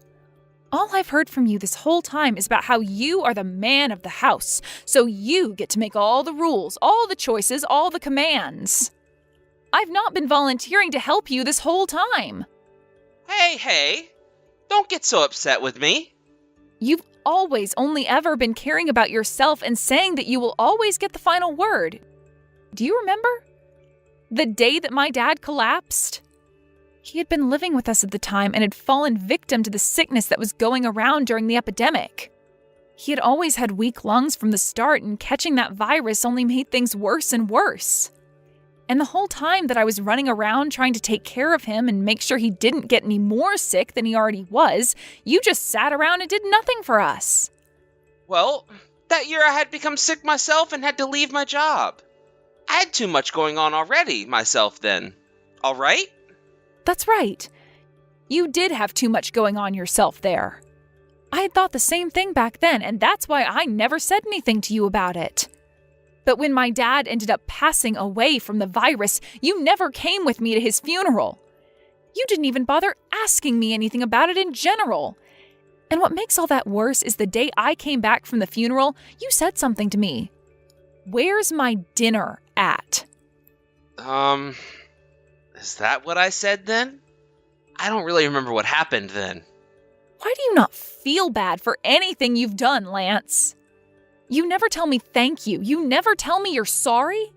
All I've heard from you this whole time is about how you are the man of the house, so you get to make all the rules, all the choices, all the commands. I've not been volunteering to help you this whole time. Hey, don't get so upset with me. You've always only ever been caring about yourself and saying that you will always get the final word. Do you remember? The day that my dad collapsed? He had been living with us at the time and had fallen victim to the sickness that was going around during the epidemic. He had always had weak lungs from the start, and catching that virus only made things worse and worse. And the whole time that I was running around trying to take care of him and make sure he didn't get any more sick than he already was, you just sat around and did nothing for us. Well, that year I had become sick myself and had to leave my job. I had too much going on already myself then. All right? That's right. You did have too much going on yourself there. I had thought the same thing back then, and that's why I never said anything to you about it. But when my dad ended up passing away from the virus, you never came with me to his funeral. You didn't even bother asking me anything about it in general. And what makes all that worse is the day I came back from the funeral, you said something to me. Where's my dinner at? Is that what I said then? I don't really remember what happened then. Why do you not feel bad for anything you've done, Lance? You never tell me thank you. You never tell me you're sorry.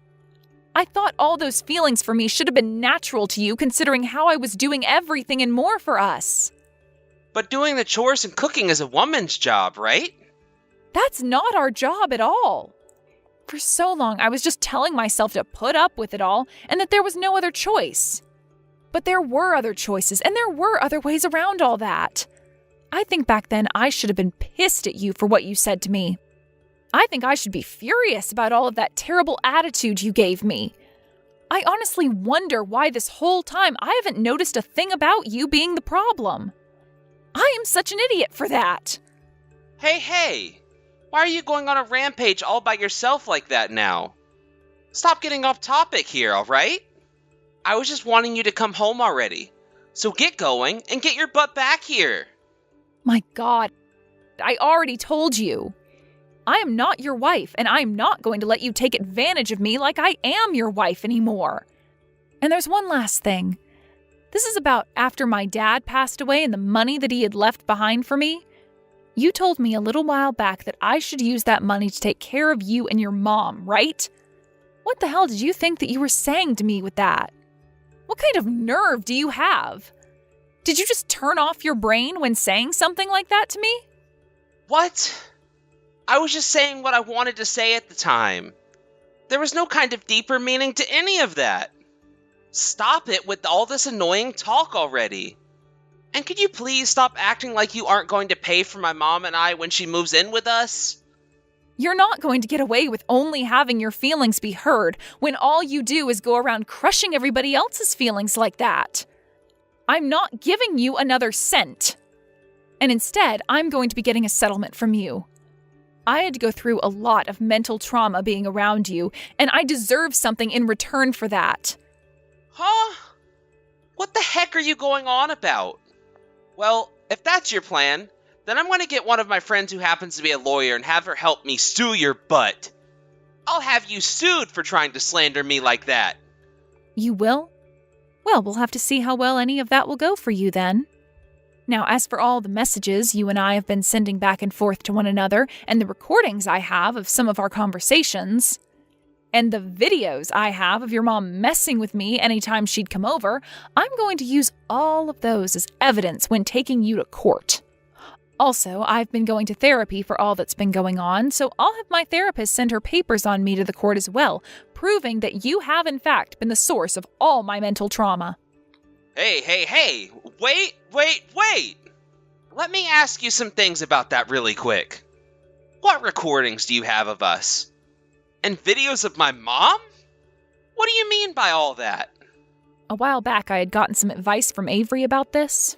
I thought all those feelings for me should have been natural to you, considering how I was doing everything and more for us. But doing the chores and cooking is a woman's job, right? That's not our job at all. For so long, I was just telling myself to put up with it all and that there was no other choice. But there were other choices, and there were other ways around all that. I think back then I should have been pissed at you for what you said to me. I think I should be furious about all of that terrible attitude you gave me. I honestly wonder why this whole time I haven't noticed a thing about you being the problem. I am such an idiot for that. Hey, why are you going on a rampage all by yourself like that now? Stop getting off topic here, all right? I was just wanting you to come home already. So get going and get your butt back here. My God, I already told you. I am not your wife, and I am not going to let you take advantage of me like I am your wife anymore. And there's one last thing. This is about after my dad passed away and the money that he had left behind for me. You told me a little while back that I should use that money to take care of you and your mom, right? What the hell did you think that you were saying to me with that? What kind of nerve do you have? Did you just turn off your brain when saying something like that to me? What? I was just saying what I wanted to say at the time. There was no kind of deeper meaning to any of that. Stop it with all this annoying talk already. And could you please stop acting like you aren't going to pay for my mom and I when she moves in with us? You're not going to get away with only having your feelings be heard when all you do is go around crushing everybody else's feelings like that. I'm not giving you another cent. And instead, I'm going to be getting a settlement from you. I had to go through a lot of mental trauma being around you, and I deserve something in return for that. Huh? What the heck are you going on about? Well, if that's your plan, then I'm going to get one of my friends who happens to be a lawyer and have her help me sue your butt. I'll have you sued for trying to slander me like that. You will? Well, we'll have to see how well any of that will go for you then. Now, as for all the messages you and I have been sending back and forth to one another, and the recordings I have of some of our conversations, and the videos I have of your mom messing with me anytime she'd come over, I'm going to use all of those as evidence when taking you to court. Also, I've been going to therapy for all that's been going on, so I'll have my therapist send her papers on me to the court as well, proving that you have in fact been the source of all my mental trauma. Hey, wait! Let me ask you some things about that really quick. What recordings do you have of us? And videos of my mom? What do you mean by all that? A while back, I had gotten some advice from Avery about this.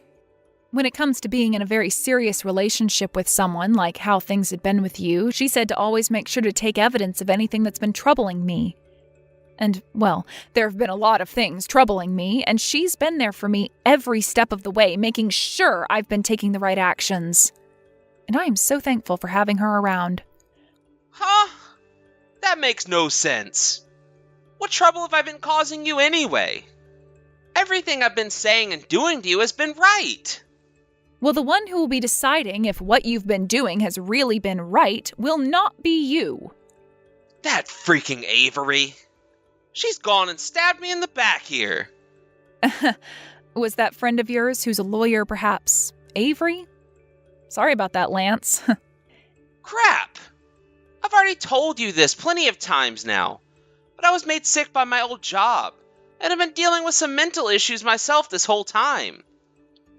When it comes to being in a very serious relationship with someone, like how things had been with you, she said to always make sure to take evidence of anything that's been troubling me. And, well, there have been a lot of things troubling me, and she's been there for me every step of the way, making sure I've been taking the right actions. And I am so thankful for having her around. Huh? That makes no sense. What trouble have I been causing you anyway? Everything I've been saying and doing to you has been right. Well, the one who will be deciding if what you've been doing has really been right will not be you. That freaking Avery. She's gone and stabbed me in the back here. Was that friend of yours who's a lawyer perhaps Avery? Sorry about that, Lance. Crap! I've already told you this plenty of times now, but I was made sick by my old job, and I've been dealing with some mental issues myself this whole time.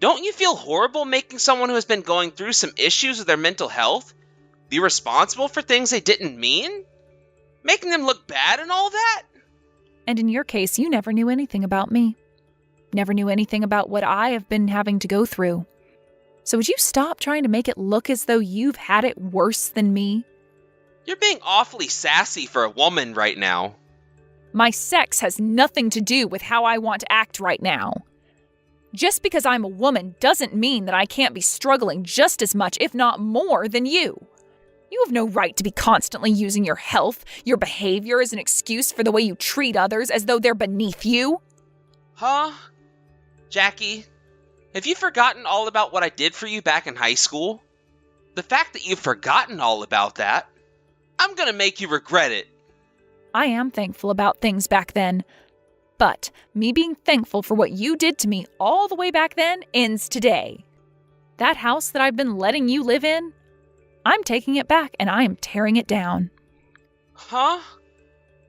Don't you feel horrible making someone who has been going through some issues with their mental health be responsible for things they didn't mean? Making them look bad and all that? And in your case, you never knew anything about me. Never knew anything about what I have been having to go through. So would you stop trying to make it look as though you've had it worse than me? You're being awfully sassy for a woman right now. My sex has nothing to do with how I want to act right now. Just because I'm a woman doesn't mean that I can't be struggling just as much, if not more, than you. You have no right to be constantly using your health, your behavior as an excuse for the way you treat others as though they're beneath you. Huh? Jackie, have you forgotten all about what I did for you back in high school? The fact that you've forgotten all about that, I'm gonna make you regret it. I am thankful about things back then. But me being thankful for what you did to me all the way back then ends today. That house that I've been letting you live in, I'm taking it back and I am tearing it down. Huh?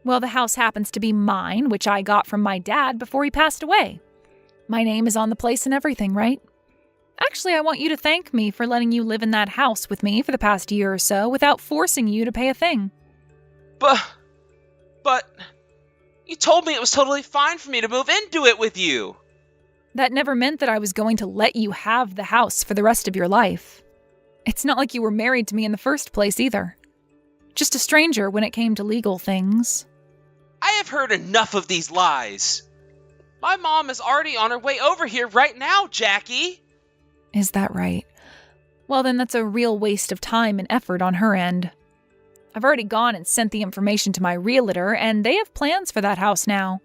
Well, the house happens to be mine, which I got from my dad before he passed away. My name is on the place and everything, right? Actually, I want you to thank me for letting you live in that house with me for the past year or so without forcing you to pay a thing. But, you told me it was totally fine for me to move into it with you. That never meant that I was going to let you have the house for the rest of your life. It's not like you were married to me in the first place either. Just a stranger when it came to legal things. I have heard enough of these lies. My mom is already on her way over here right now, Jackie. Is that right? Well, then that's a real waste of time and effort on her end. I've already gone and sent the information to my realtor, and they have plans for that house now.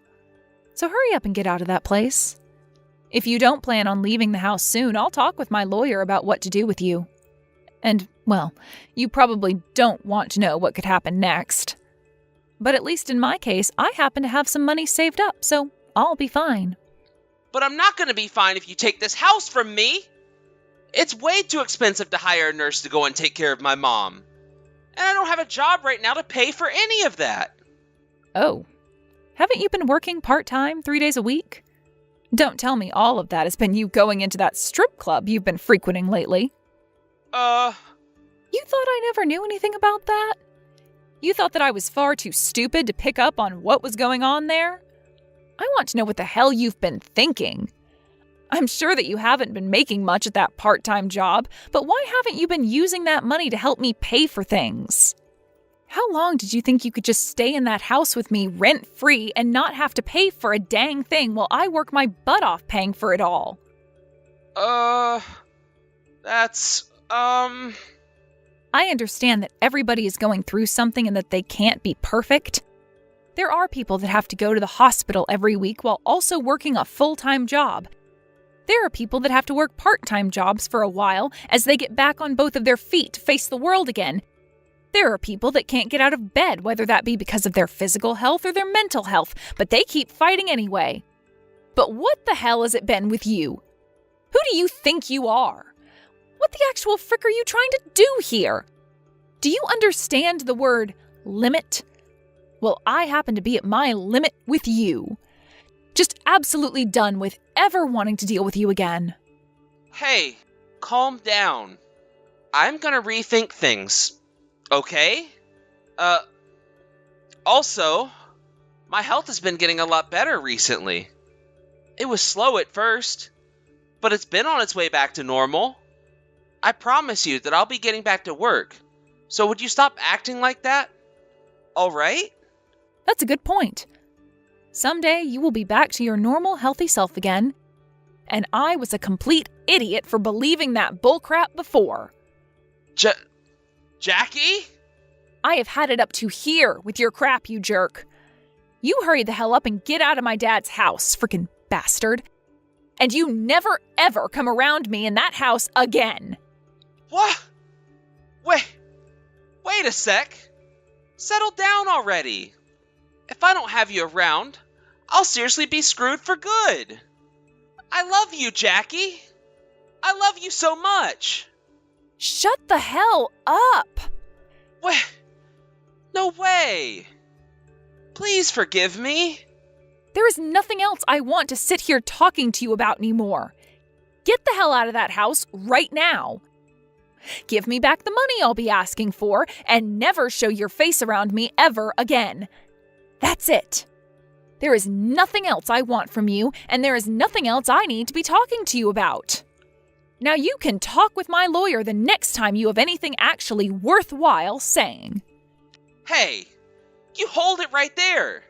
So hurry up and get out of that place. If you don't plan on leaving the house soon, I'll talk with my lawyer about what to do with you. And, well, you probably don't want to know what could happen next. But at least in my case, I happen to have some money saved up, so I'll be fine. But I'm not going to be fine if you take this house from me. It's way too expensive to hire a nurse to go and take care of my mom. And I don't have a job right now to pay for any of that. Oh, haven't you been working part-time 3 days a week? Don't tell me all of that has been you going into that strip club you've been frequenting lately. You thought I never knew anything about that? You thought that I was far too stupid to pick up on what was going on there? I want to know what the hell you've been thinking. I'm sure that you haven't been making much at that part-time job, but why haven't you been using that money to help me pay for things? How long did you think you could just stay in that house with me rent-free and not have to pay for a dang thing while I work my butt off paying for it all? I understand that everybody is going through something and that they can't be perfect. There are people that have to go to the hospital every week while also working a full-time job. There are people that have to work part-time jobs for a while as they get back on both of their feet to face the world again. There are people that can't get out of bed, whether that be because of their physical health or their mental health, but they keep fighting anyway. But what the hell has it been with you? Who do you think you are? What the actual frick are you trying to do here? Do you understand the word limit? Well, I happen to be at my limit with you. Just absolutely done with ever wanting to deal with you again. Hey, calm down. I'm gonna rethink things, okay? Also, my health has been getting a lot better recently. It was slow at first, but it's been on its way back to normal. I promise you that I'll be getting back to work, so would you stop acting like that? All right? That's a good point. Someday you will be back to your normal, healthy self again. And I was a complete idiot for believing that bullcrap before. Jackie? I have had it up to here with your crap, you jerk. You hurry the hell up and get out of my dad's house, frickin' bastard. And you never ever come around me in that house again. What? Wait a sec. Settle down already. If I don't have you around, I'll seriously be screwed for good. I love you, Jackie. I love you so much. Shut the hell up. What? No way! Please forgive me. There is nothing else I want to sit here talking to you about anymore. Get the hell out of that house right now. Give me back the money I'll be asking for, and never show your face around me ever again. That's it. There is nothing else I want from you, and there is nothing else I need to be talking to you about. Now you can talk with my lawyer the next time you have anything actually worthwhile saying. Hey, you hold it right there.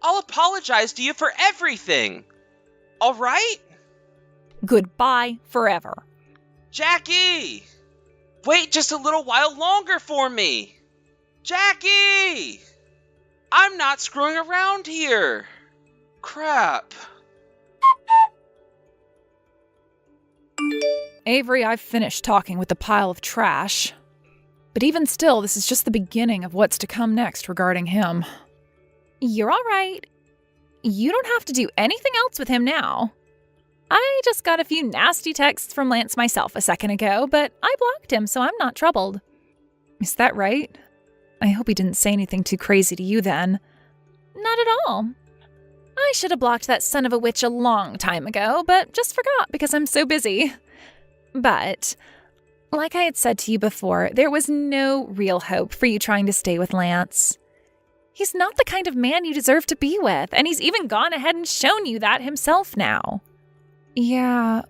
I'll apologize to you for everything. All right? Goodbye forever. Jackie! Wait just a little while longer for me. Jackie! I'm not screwing around here. Crap. Avery, I've finished talking with the pile of trash. But even still, this is just the beginning of what's to come next regarding him. You're all right. You don't have to do anything else with him now. I just got a few nasty texts from Lance myself a second ago, but I blocked him, so I'm not troubled. Is that right? I hope he didn't say anything too crazy to you then. Not at all. I should have blocked that son of a witch a long time ago, but just forgot because I'm so busy. But, like I had said to you before, there was no real hope for you trying to stay with Lance. He's not the kind of man you deserve to be with, and he's even gone ahead and shown you that himself now. Yeah,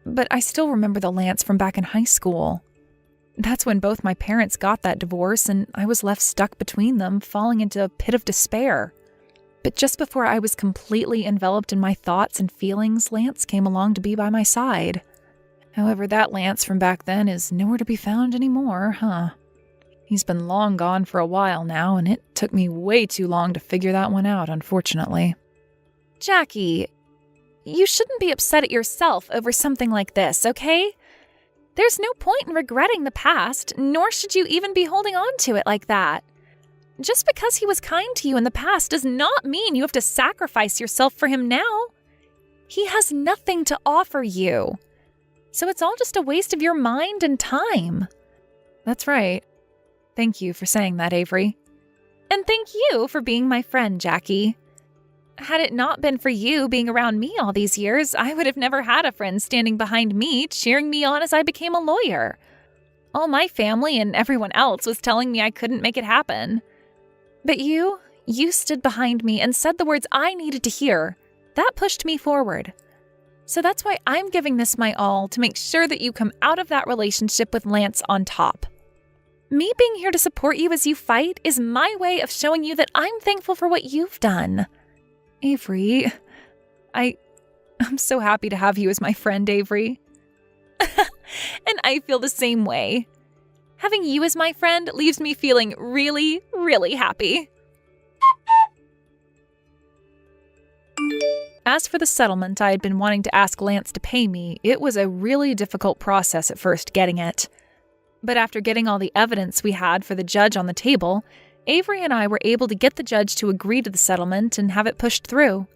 but I still remember the Lance from back in high school. That's when both my parents got that divorce, and I was left stuck between them, falling into a pit of despair. But just before I was completely enveloped in my thoughts and feelings, Lance came along to be by my side. However, that Lance from back then is nowhere to be found anymore, huh? He's been long gone for a while now, and it took me way too long to figure that one out, unfortunately. Jackie, you shouldn't be upset at yourself over something like this, okay? There's no point in regretting the past, nor should you even be holding on to it like that. Just because he was kind to you in the past does not mean you have to sacrifice yourself for him now. He has nothing to offer you. So it's all just a waste of your mind and time. That's right. Thank you for saying that, Avery. And thank you for being my friend, Jackie. Had it not been for you being around me all these years, I would have never had a friend standing behind me, cheering me on as I became a lawyer. All my family and everyone else was telling me I couldn't make it happen. But you stood behind me and said the words I needed to hear. That pushed me forward. So that's why I'm giving this my all to make sure that you come out of that relationship with Lance on top. Me being here to support you as you fight is my way of showing you that I'm thankful for what you've done. Avery, I'm so happy to have you as my friend, Avery. And I feel the same way. Having you as my friend leaves me feeling really, really happy. As for the settlement I had been wanting to ask Lance to pay me, it was a really difficult process at first getting it. But after getting all the evidence we had for the judge on the table, Avery and I were able to get the judge to agree to the settlement and have it pushed through.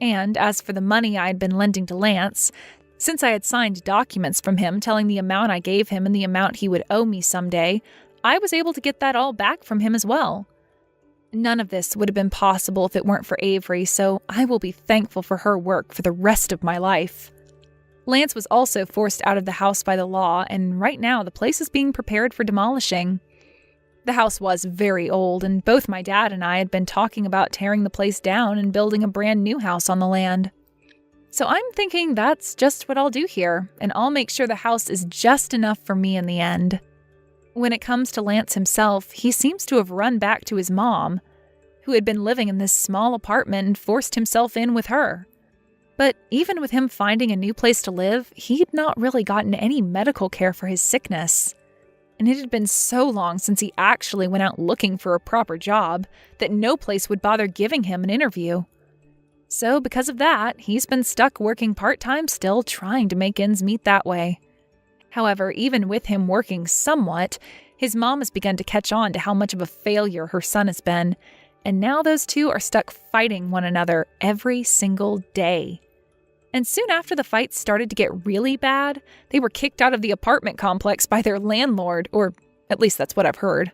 And as for the money I had been lending to Lance, since I had signed documents from him telling the amount I gave him and the amount he would owe me someday, I was able to get that all back from him as well. None of this would have been possible if it weren't for Avery, so I will be thankful for her work for the rest of my life. Lance was also forced out of the house by the law, and right now the place is being prepared for demolishing. The house was very old, and both my dad and I had been talking about tearing the place down and building a brand new house on the land. So I'm thinking that's just what I'll do here, and I'll make sure the house is just enough for me in the end. When it comes to Lance himself, he seems to have run back to his mom, who had been living in this small apartment and forced himself in with her. But even with him finding a new place to live, he'd not really gotten any medical care for his sickness. And it had been so long since he actually went out looking for a proper job that no place would bother giving him an interview. So because of that, he's been stuck working part-time still, trying to make ends meet that way. However, even with him working somewhat, his mom has begun to catch on to how much of a failure her son has been, and now those two are stuck fighting one another every single day. And soon after the fights started to get really bad, they were kicked out of the apartment complex by their landlord, or At least that's what I've heard.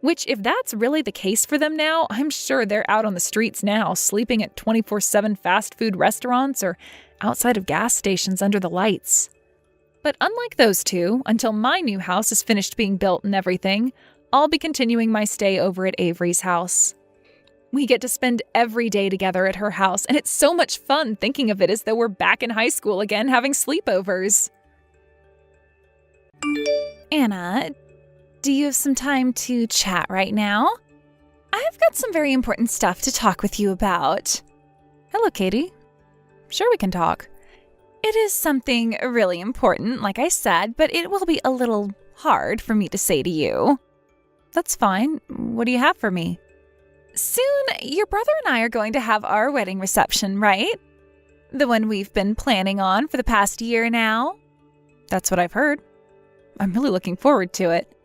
Which, if that's really the case for them now, I'm sure they're out on the streets now, sleeping at 24/7 fast food restaurants or outside of gas stations under the lights. But unlike those two, until my new house is finished being built and everything, I'll be continuing my stay over at Avery's house. We get to spend every day together at her house, and it's so much fun thinking of it as though we're back in high school again having sleepovers. Anna, do you have some time to chat right now? I've got some very important stuff to talk with you about. Hello, Katie. Sure, we can talk. It is something really important, like I said, but it will be a little hard for me to say to you. That's fine. What do you have for me? Soon, your brother and I are going to have our wedding reception, right? The one we've been planning on for the past year now. That's what I've heard. I'm really looking forward to it.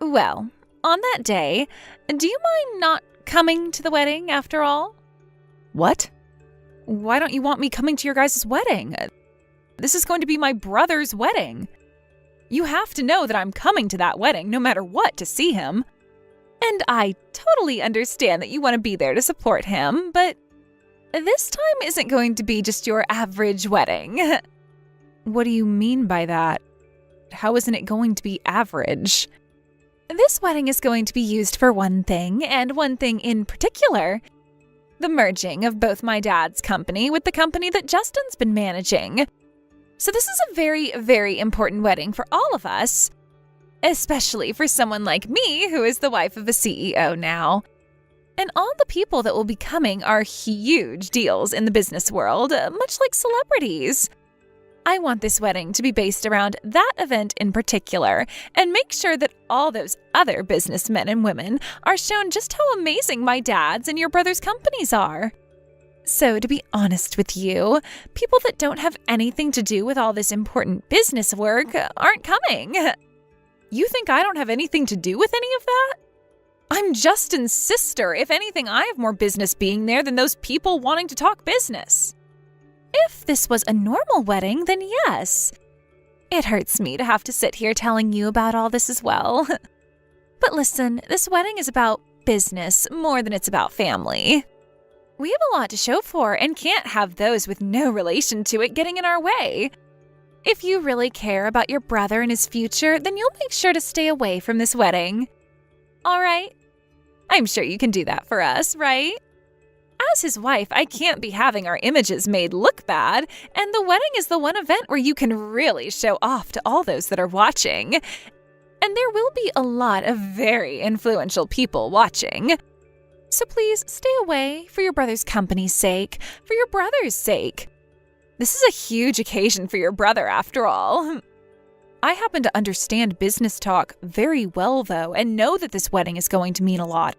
Well, on that day, do you mind not coming to the wedding after all? What? Why don't you want me coming to your guys' wedding? This is going to be my brother's wedding. You have to know that I'm coming to that wedding no matter what to see him. And I totally understand that you want to be there to support him, but this time isn't going to be just your average wedding. What do you mean by that? How isn't it going to be average? This wedding is going to be used for one thing, and one thing in particular: the merging of both my dad's company with the company that Justin's been managing. So this is a very, very important wedding for all of us, especially for someone like me who is the wife of a CEO now. And all the people that will be coming are huge deals in the business world, much like celebrities. I want this wedding to be based around that event in particular, and make sure that all those other businessmen and women are shown just how amazing my dad's and your brother's companies are. So, to be honest with you, people that don't have anything to do with all this important business work aren't coming. You think I don't have anything to do with any of that? I'm Justin's sister. If anything, I have more business being there than those people wanting to talk business. If this was a normal wedding, then yes. It hurts me to have to sit here telling you about all this as well. But listen, this wedding is about business more than it's about family. We have a lot to show for and can't have those with no relation to it getting in our way. If you really care about your brother and his future, then you'll make sure to stay away from this wedding. All right? I'm sure you can do that for us, right? As his wife, I can't be having our images made look bad, and the wedding is the one event where you can really show off to all those that are watching. And there will be a lot of very influential people watching. So please stay away for your brother's company's sake, for your brother's sake. This is a huge occasion for your brother, after all. I happen to understand business talk very well, though, and know that this wedding is going to mean a lot.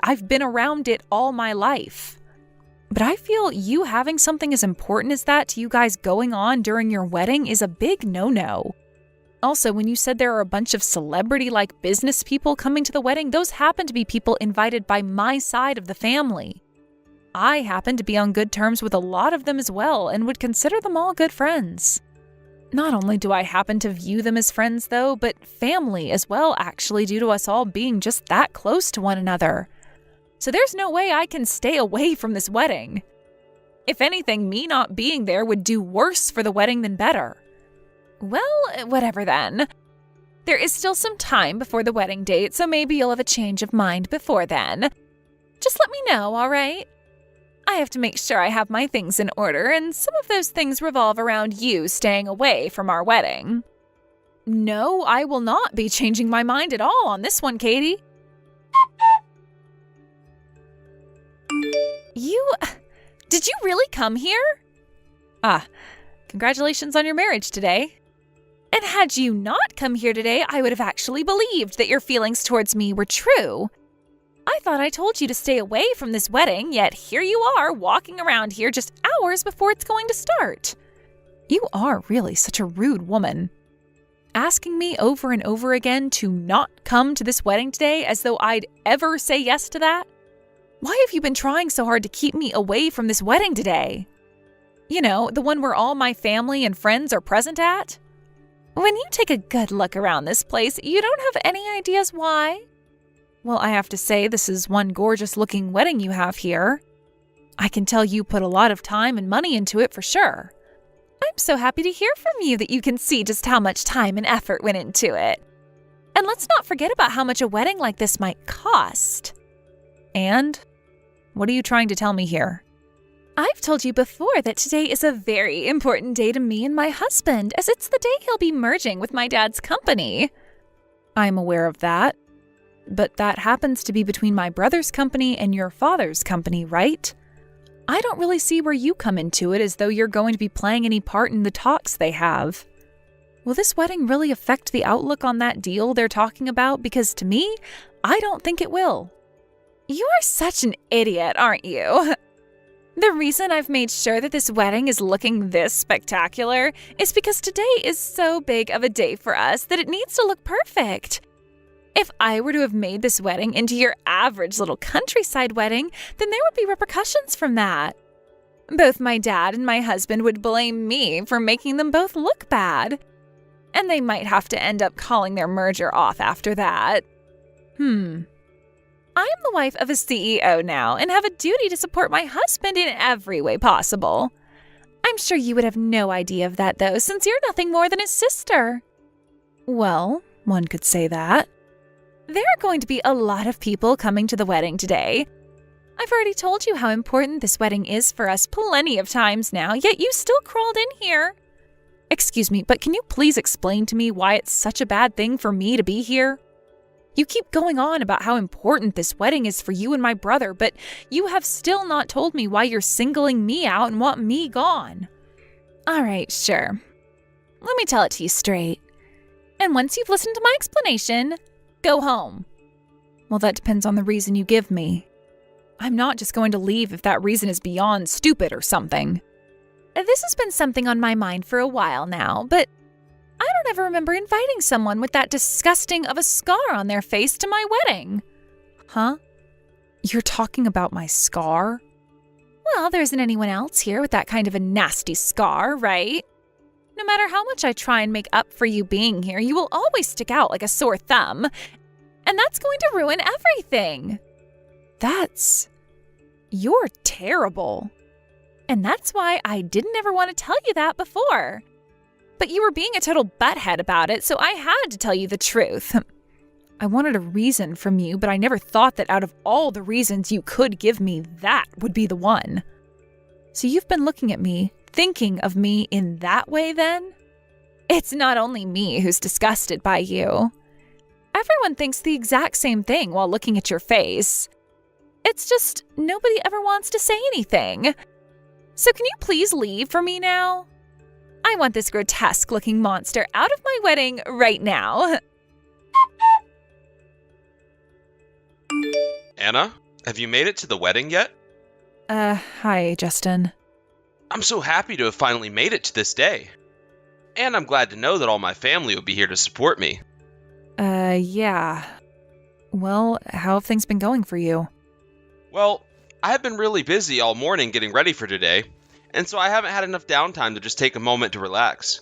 I've been around it all my life. But I feel you having something as important as that to you guys going on during your wedding is a big no-no. Also, when you said there are a bunch of celebrity-like business people coming to the wedding, those happen to be people invited by my side of the family. I happen to be on good terms with a lot of them as well and would consider them all good friends. Not only do I happen to view them as friends, though, but family as well, actually, due to us all being just that close to one another. So there's no way I can stay away from this wedding. If anything, me not being there would do worse for the wedding than better. Well, whatever then. There is still some time before the wedding date, so maybe you'll have a change of mind before then. Just let me know, all right? I have to make sure I have my things in order, and some of those things revolve around you staying away from our wedding. No, I will not be changing my mind at all on this one, Katie. Did you really come here? Congratulations on your marriage today. And had you not come here today, I would have actually believed that your feelings towards me were true. I thought I told you to stay away from this wedding, yet here you are walking around here just hours before it's going to start. You are really such a rude woman. Asking me over and over again to not come to this wedding today as though I'd ever say yes to that? Why have you been trying so hard to keep me away from this wedding today? You know, the one where all my family and friends are present at? When you take a good look around this place, you don't have any ideas why? Well, I have to say, this is one gorgeous-looking wedding you have here. I can tell you put a lot of time and money into it for sure. I'm so happy to hear from you that you can see just how much time and effort went into it. And let's not forget about how much a wedding like this might cost. And? What are you trying to tell me here? I've told you before that today is a very important day to me and my husband, as it's the day he'll be merging with my dad's company. I'm aware of that. But that happens to be between my brother's company and your father's company, right? I don't really see where you come into it, as though you're going to be playing any part in the talks they have. Will this wedding really affect the outlook on that deal they're talking about? Because to me, I don't think it will. You are such an idiot, aren't you? The reason I've made sure that this wedding is looking this spectacular is because today is so big of a day for us that it needs to look perfect. If I were to have made this wedding into your average little countryside wedding, then there would be repercussions from that. Both my dad and my husband would blame me for making them both look bad. And they might have to end up calling their merger off after that. I am the wife of a CEO now and have a duty to support my husband in every way possible. I'm sure you would have no idea of that, though, since you're nothing more than his sister. Well, one could say that. There are going to be a lot of people coming to the wedding today. I've already told you how important this wedding is for us plenty of times now, yet you still crawled in here. Excuse me, but can you please explain to me why it's such a bad thing for me to be here? You keep going on about how important this wedding is for you and my brother, but you have still not told me why you're singling me out and want me gone. All right, sure. Let me tell it to you straight. And once you've listened to my explanation, go home. Well, that depends on the reason you give me. I'm not just going to leave if that reason is beyond stupid or something. This has been something on my mind for a while now, but I don't ever remember inviting someone with that disgusting of a scar on their face to my wedding. Huh? You're talking about my scar? Well, there isn't anyone else here with that kind of a nasty scar, right? No matter how much I try and make up for you being here, you will always stick out like a sore thumb. And that's going to ruin everything. You're terrible. And that's why I didn't ever want to tell you that before. But you were being a total butthead about it, so I had to tell you the truth. I wanted a reason from you, but I never thought that out of all the reasons you could give me, that would be the one. So you've been looking at me, thinking of me in that way then? It's not only me who's disgusted by you. Everyone thinks the exact same thing while looking at your face. It's just nobody ever wants to say anything. So can you please leave for me now? I want this grotesque-looking monster out of my wedding right now. Anna, have you made it to the wedding yet? Hi, Justin. I'm so happy to have finally made it to this day. And I'm glad to know that all my family will be here to support me. Yeah. Well, how have things been going for you? Well, I have been really busy all morning getting ready for today, and so I haven't had enough downtime to just take a moment to relax.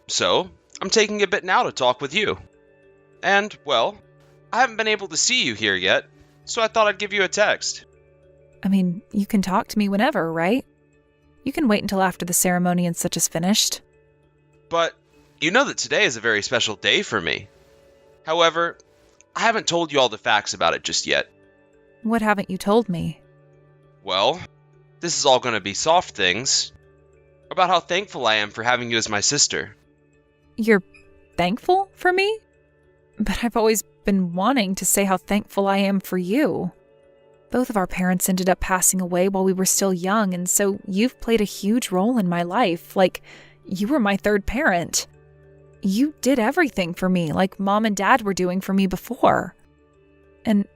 So, I'm taking a bit now to talk with you. And, well, I haven't been able to see you here yet, so I thought I'd give you a text. I mean, you can talk to me whenever, right? You can wait until after the ceremony and such is finished. But you know that today is a very special day for me. However, I haven't told you all the facts about it just yet. What haven't you told me? Well, this is all going to be soft things. About how thankful I am for having you as my sister. You're thankful for me? But I've always been wanting to say how thankful I am for you. Both of our parents ended up passing away while we were still young, and so you've played a huge role in my life, like you were my third parent. You did everything for me, like Mom and Dad were doing for me before. And,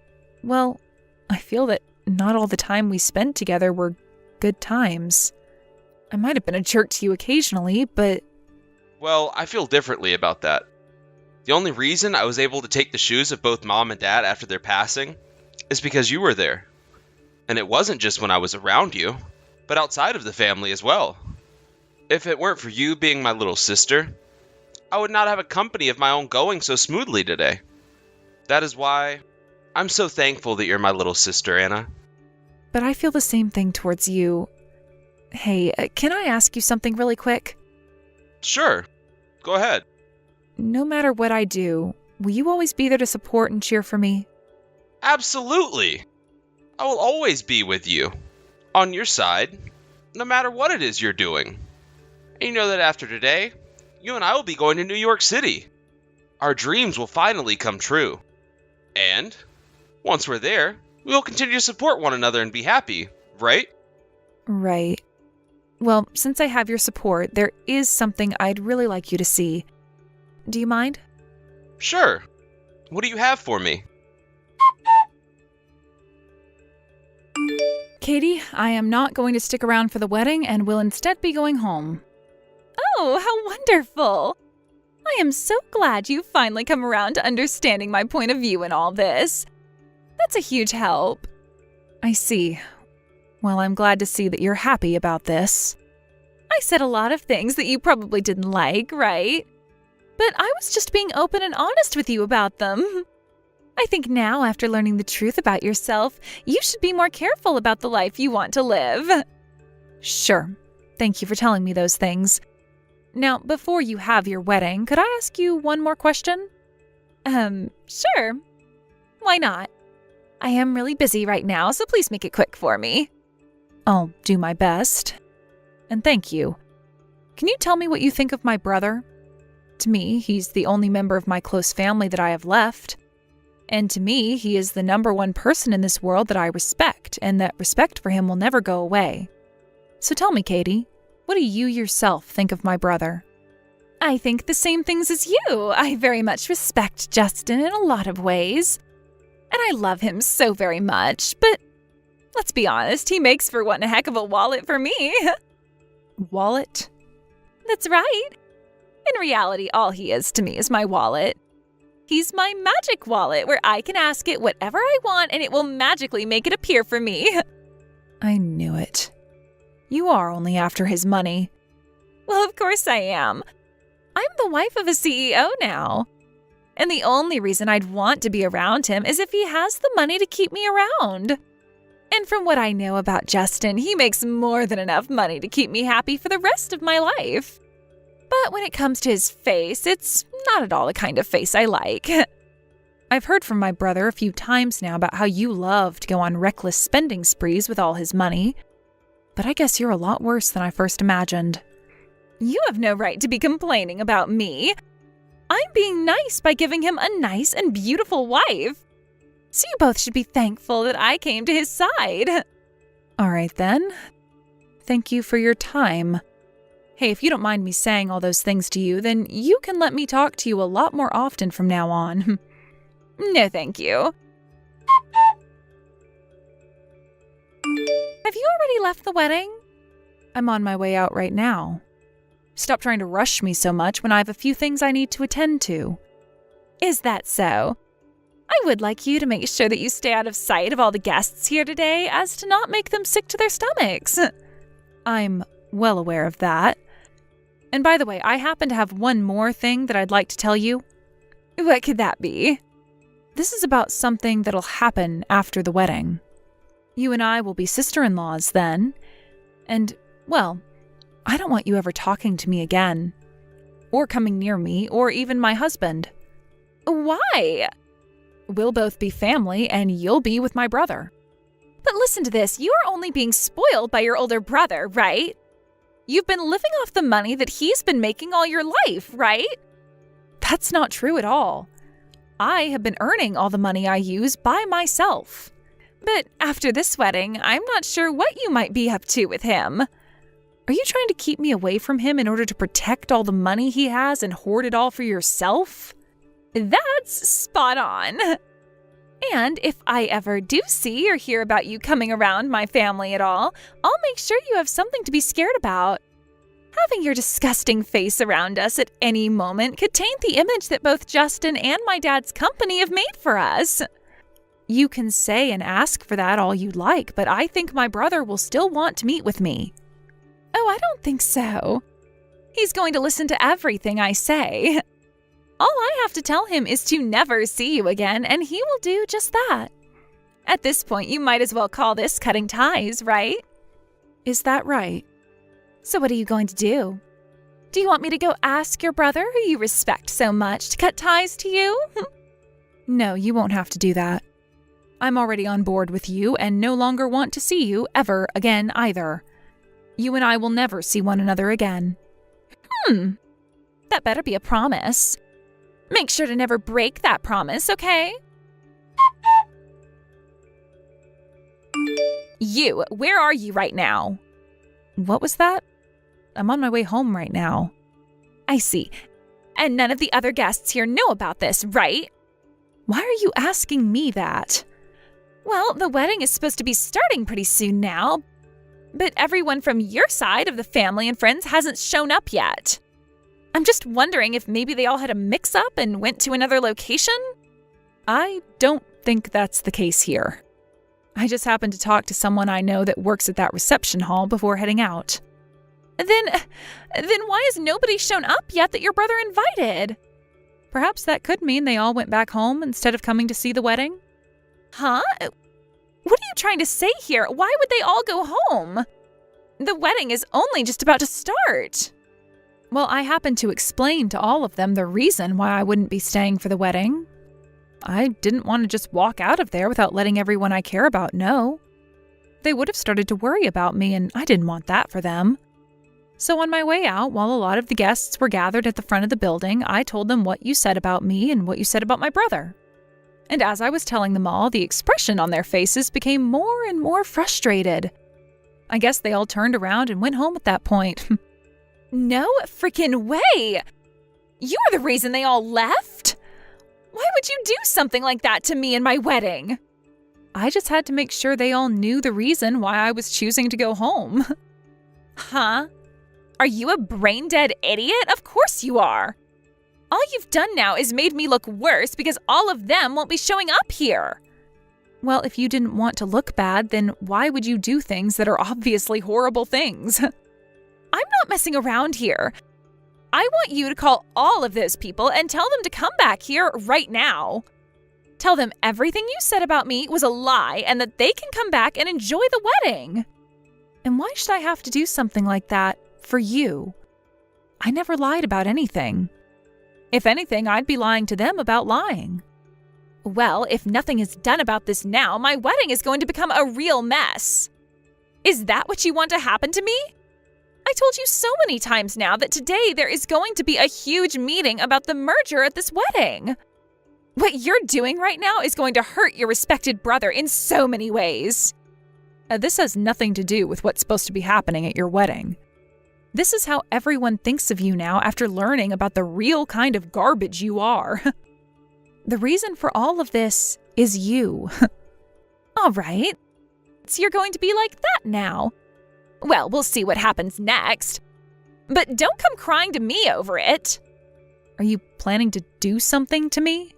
well, I feel that not all the time we spent together were good times. I might have been a jerk to you occasionally, but... Well, I feel differently about that. The only reason I was able to take the shoes of both Mom and Dad after their passing is because you were there. And it wasn't just when I was around you, but outside of the family as well. If it weren't for you being my little sister, I would not have a company of my own going so smoothly today. That is why I'm so thankful that you're my little sister, Anna. But I feel the same thing towards you. Hey, can I ask you something really quick? Sure. Go ahead. No matter what I do, will you always be there to support and cheer for me? Absolutely. I will always be with you, on your side, no matter what it is you're doing. And you know that after today, you and I will be going to New York City. Our dreams will finally come true. And once we're there, we will continue to support one another and be happy, right? Right. Well, since I have your support, there is something I'd really like you to see. Do you mind? Sure. What do you have for me? Katie, I am not going to stick around for the wedding and will instead be going home. Oh, how wonderful! I am so glad you've finally come around to understanding my point of view in all this. That's a huge help. I see. Well, I'm glad to see that you're happy about this. I said a lot of things that you probably didn't like, right? But I was just being open and honest with you about them. I think now, after learning the truth about yourself, you should be more careful about the life you want to live. Sure. Thank you for telling me those things. Now, before you have your wedding, could I ask you one more question? Sure. Why not? I am really busy right now, so please make it quick for me. I'll do my best. And thank you. Can you tell me what you think of my brother? To me, he's the only member of my close family that I have left. And to me, he is the number one person in this world that I respect, and that respect for him will never go away. So tell me, Katie, what do you yourself think of my brother? I think the same things as you. I very much respect Justin in a lot of ways. And I love him so very much, but let's be honest, he makes for one heck of a wallet for me. Wallet? That's right. In reality, all he is to me is my wallet. He's my magic wallet where I can ask it whatever I want and it will magically make it appear for me. I knew it. You are only after his money. Well, of course I am. I'm the wife of a CEO now. And the only reason I'd want to be around him is if he has the money to keep me around. And from what I know about Justin, he makes more than enough money to keep me happy for the rest of my life. But when it comes to his face, it's not at all the kind of face I like. I've heard from my brother a few times now about how you love to go on reckless spending sprees with all his money. But I guess you're a lot worse than I first imagined. You have no right to be complaining about me. I'm being nice by giving him a nice and beautiful wife. So you both should be thankful that I came to his side. All right, then. Thank you for your time. Hey, if you don't mind me saying all those things to you, then you can let me talk to you a lot more often from now on. No, thank you. Have you already left the wedding? I'm on my way out right now. Stop trying to rush me so much when I have a few things I need to attend to. Is that so? I would like you to make sure that you stay out of sight of all the guests here today as to not make them sick to their stomachs. I'm well aware of that. And by the way, I happen to have one more thing that I'd like to tell you. What could that be? This is about something that'll happen after the wedding. You and I will be sister-in-laws then. And, well, I don't want you ever talking to me again. Or coming near me, or even my husband. Why? We'll both be family, and you'll be with my brother. But listen to this, you are only being spoiled by your older brother, right? You've been living off the money that he's been making all your life, right? That's not true at all. I have been earning all the money I use by myself. But after this wedding, I'm not sure what you might be up to with him. Are you trying to keep me away from him in order to protect all the money he has and hoard it all for yourself? That's spot on. And if I ever do see or hear about you coming around my family at all, I'll make sure you have something to be scared about. Having your disgusting face around us at any moment could taint the image that both Justin and my dad's company have made for us. You can say and ask for that all you'd like, but I think my brother will still want to meet with me. Oh, I don't think so. He's going to listen to everything I say. All I have to tell him is to never see you again, and he will do just that. At this point, you might as well call this cutting ties, right? Is that right? So what are you going to do? Do you want me to go ask your brother, who you respect so much, to cut ties to you? No, you won't have to do that. I'm already on board with you and no longer want to see you ever again either. You and I will never see one another again. That better be a promise. Make sure to never break that promise, okay? You, where are you right now? What was that? I'm on my way home right now. I see. And none of the other guests here know about this, right? Why are you asking me that? Well, the wedding is supposed to be starting pretty soon now, but everyone from your side of the family and friends hasn't shown up yet. I'm just wondering if maybe they all had a mix-up and went to another location? I don't think that's the case here. I just happened to talk to someone I know that works at that reception hall before heading out. Then why has nobody shown up yet that your brother invited? Perhaps that could mean they all went back home instead of coming to see the wedding. Huh? What are you trying to say here? Why would they all go home? The wedding is only just about to start. Well, I happened to explain to all of them the reason why I wouldn't be staying for the wedding. I didn't want to just walk out of there without letting everyone I care about know. They would have started to worry about me, and I didn't want that for them. So on my way out, while a lot of the guests were gathered at the front of the building, I told them what you said about me and what you said about my brother. And as I was telling them all, the expression on their faces became more and more frustrated. I guess they all turned around and went home at that point. No freaking way! You were the reason they all left? Why would you do something like that to me and my wedding? I just had to make sure they all knew the reason why I was choosing to go home. Huh? Are you a brain-dead idiot? Of course you are. All you've done now is made me look worse because all of them won't be showing up here. Well, if you didn't want to look bad, then why would you do things that are obviously horrible things? I'm not messing around here. I want you to call all of those people and tell them to come back here right now. Tell them everything you said about me was a lie and that they can come back and enjoy the wedding. And why should I have to do something like that for you? I never lied about anything. If anything, I'd be lying to them about lying. Well, if nothing is done about this now, my wedding is going to become a real mess. Is that what you want to happen to me? I told you so many times now that today there is going to be a huge meeting about the merger at this wedding. What you're doing right now is going to hurt your respected brother in so many ways. This has nothing to do with what's supposed to be happening at your wedding. This is how everyone thinks of you now after learning about the real kind of garbage you are. The reason for all of this is you. All right. So you're going to be like that now. Well, we'll see what happens next. But don't come crying to me over it. Are you planning to do something to me?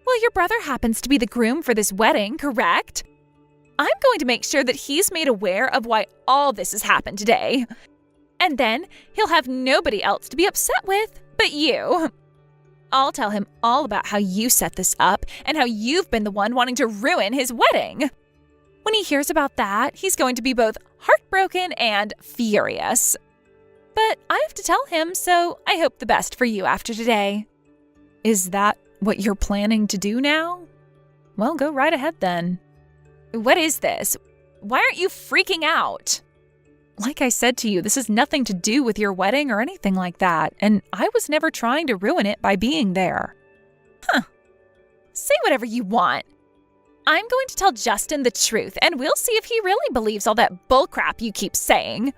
Well, your brother happens to be the groom for this wedding, correct? I'm going to make sure that he's made aware of why all this has happened today. And then he'll have nobody else to be upset with but you. I'll tell him all about how you set this up and how you've been the one wanting to ruin his wedding. When he hears about that, he's going to be both heartbroken and furious. But I have to tell him, so I hope the best for you after today. Is that what you're planning to do now? Well, go right ahead then. What is this? Why aren't you freaking out? Like I said to you, this has nothing to do with your wedding or anything like that, and I was never trying to ruin it by being there. Say whatever you want. I'm going to tell Justin the truth, and we'll see if he really believes all that bullcrap you keep saying.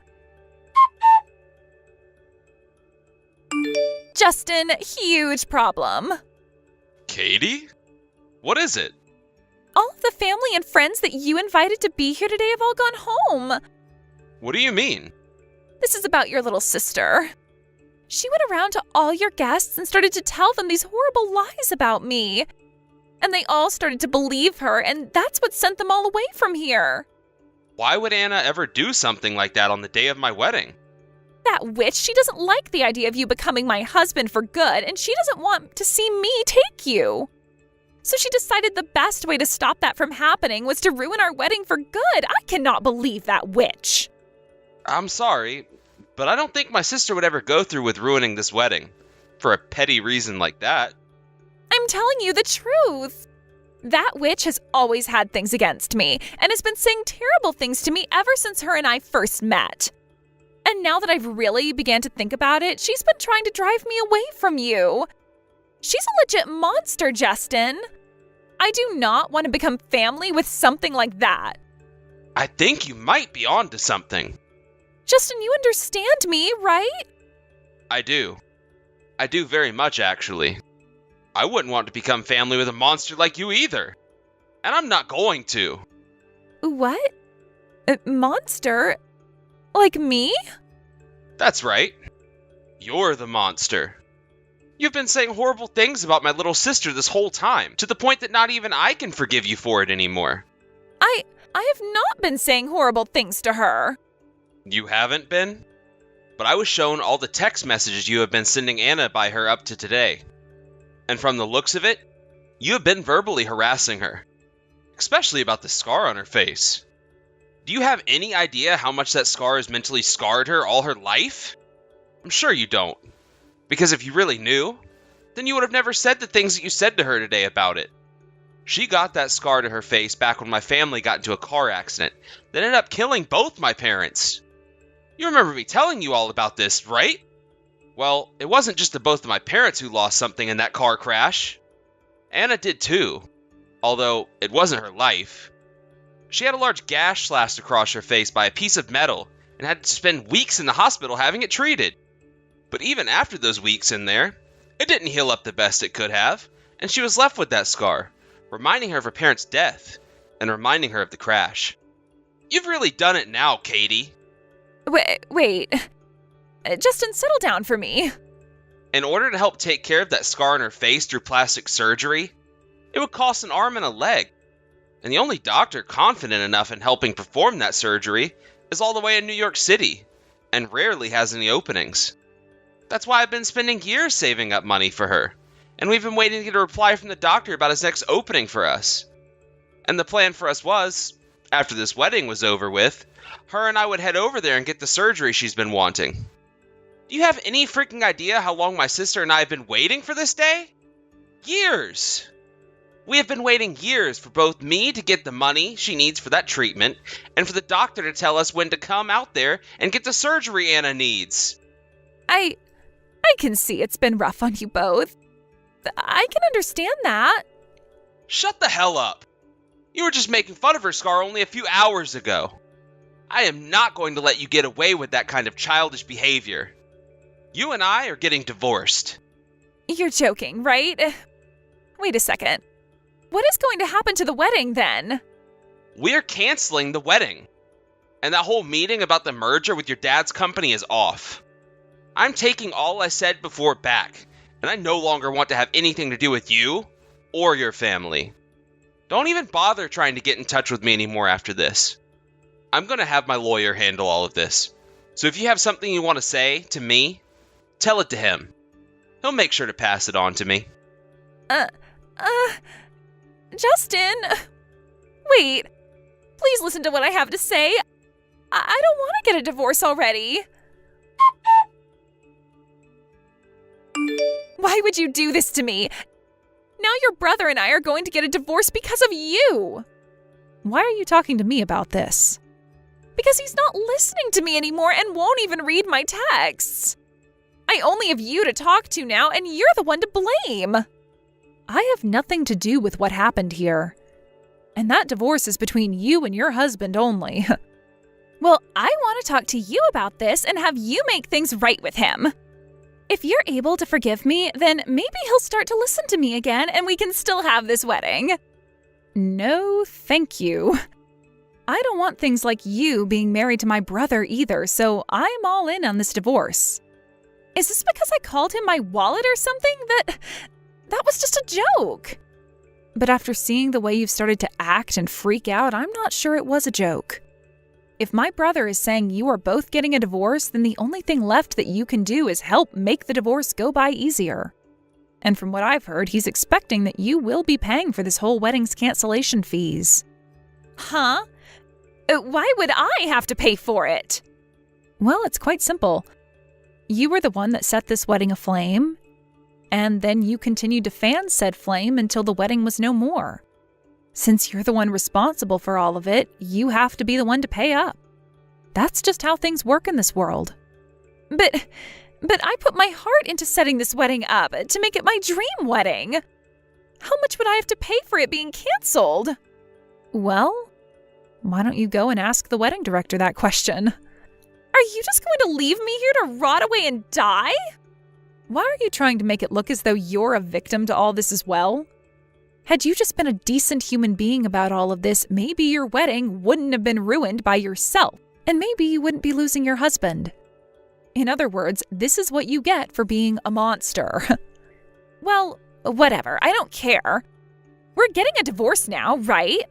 Justin, huge problem. Katie? What is it? All of the family and friends that you invited to be here today have all gone home. What do you mean? This is about your little sister. She went around to all your guests and started to tell them these horrible lies about me. And they all started to believe her, and that's what sent them all away from here. Why would Anna ever do something like that on the day of my wedding? That witch, she doesn't like the idea of you becoming my husband for good, and she doesn't want to see me take you. So she decided the best way to stop that from happening was to ruin our wedding for good. I cannot believe that witch. I'm sorry, but I don't think my sister would ever go through with ruining this wedding for a petty reason like that. I'm telling you the truth. That witch has always had things against me and has been saying terrible things to me ever since her and I first met. And now that I've really began to think about it, she's been trying to drive me away from you. She's a legit monster, Justin. I do not want to become family with something like that. I think you might be onto something. Justin, you understand me, right? I do. I do very much, actually. I wouldn't want to become family with a monster like you either. And I'm not going to. What? A monster? Like me? That's right. You're the monster. You've been saying horrible things about my little sister this whole time, to the point that not even I can forgive you for it anymore. I have not been saying horrible things to her. You haven't been? But I was shown all the text messages you have been sending Anna by her up to today. And from the looks of it, you have been verbally harassing her. Especially about the scar on her face. Do you have any idea how much that scar has mentally scarred her all her life? I'm sure you don't. Because if you really knew, then you would have never said the things that you said to her today about it. She got that scar to her face back when my family got into a car accident that ended up killing both my parents. You remember me telling you all about this, right? Well, it wasn't just the both of my parents who lost something in that car crash. Anna did too, although it wasn't her life. She had a large gash slashed across her face by a piece of metal and had to spend weeks in the hospital having it treated. But even after those weeks in there, it didn't heal up the best it could have, and she was left with that scar, reminding her of her parents' death and reminding her of the crash. You've really done it now, Katie. Wait. Justin, settle down for me. In order to help take care of that scar on her face through plastic surgery, it would cost an arm and a leg. And the only doctor confident enough in helping perform that surgery is all the way in New York City, and rarely has any openings. That's why I've been spending years saving up money for her, and we've been waiting to get a reply from the doctor about his next opening for us. And the plan for us was, after this wedding was over with, her and I would head over there and get the surgery she's been wanting. Do you have any freaking idea how long my sister and I have been waiting for this day? Years! We have been waiting years for both me to get the money she needs for that treatment, and for the doctor to tell us when to come out there and get the surgery Anna needs. I can see it's been rough on you both. I can understand that. Shut the hell up. You were just making fun of her scar only a few hours ago. I am not going to let you get away with that kind of childish behavior. You and I are getting divorced. You're joking, right? Wait a second. What is going to happen to the wedding then? We're canceling the wedding. And that whole meeting about the merger with your dad's company is off. I'm taking all I said before back, and I no longer want to have anything to do with you or your family. Don't even bother trying to get in touch with me anymore after this. I'm going to have my lawyer handle all of this. So if you have something you want to say to me, tell it to him. He'll make sure to pass it on to me. Justin, wait. Please listen to what I have to say. I don't want to get a divorce already. Why would you do this to me? Now your brother and I are going to get a divorce because of you. Why are you talking to me about this? Because he's not listening to me anymore and won't even read my texts. I only have you to talk to now, and you're the one to blame. I have nothing to do with what happened here. And that divorce is between you and your husband only. Well, I want to talk to you about this and have you make things right with him. If you're able to forgive me, then maybe he'll start to listen to me again and we can still have this wedding. No, thank you. I don't want things like you being married to my brother either, so I'm all in on this divorce. Is this because I called him my wallet or something? That was just a joke. But after seeing the way you've started to act and freak out, I'm not sure it was a joke. If my brother is saying you are both getting a divorce, then the only thing left that you can do is help make the divorce go by easier. And from what I've heard, he's expecting that you will be paying for this whole wedding's cancellation fees. Huh? Why would I have to pay for it? Well, it's quite simple. You were the one that set this wedding aflame, and then you continued to fan said flame until the wedding was no more. Since you're the one responsible for all of it, you have to be the one to pay up. That's just how things work in this world. But I put my heart into setting this wedding up to make it my dream wedding. How much would I have to pay for it being canceled? Well, why don't you go and ask the wedding director that question? Are you just going to leave me here to rot away and die? Why are you trying to make it look as though you're a victim to all this as well? Had you just been a decent human being about all of this, maybe your wedding wouldn't have been ruined by yourself, and maybe you wouldn't be losing your husband. In other words, this is what you get for being a monster. Well, whatever. I don't care. We're getting a divorce now, right?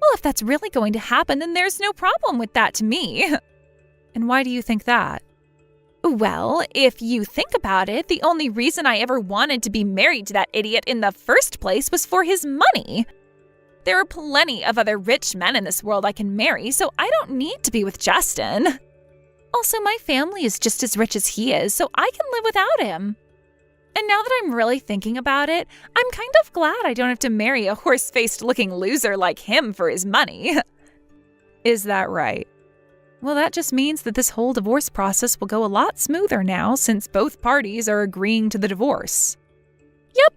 Well, if that's really going to happen, then there's no problem with that to me. And why do you think that? Well, if you think about it, the only reason I ever wanted to be married to that idiot in the first place was for his money. There are plenty of other rich men in this world I can marry, so I don't need to be with Justin. Also, my family is just as rich as he is, so I can live without him. And now that I'm really thinking about it, I'm kind of glad I don't have to marry a horse-faced looking loser like him for his money. Is that right? Well, that just means that this whole divorce process will go a lot smoother now since both parties are agreeing to the divorce. Yep.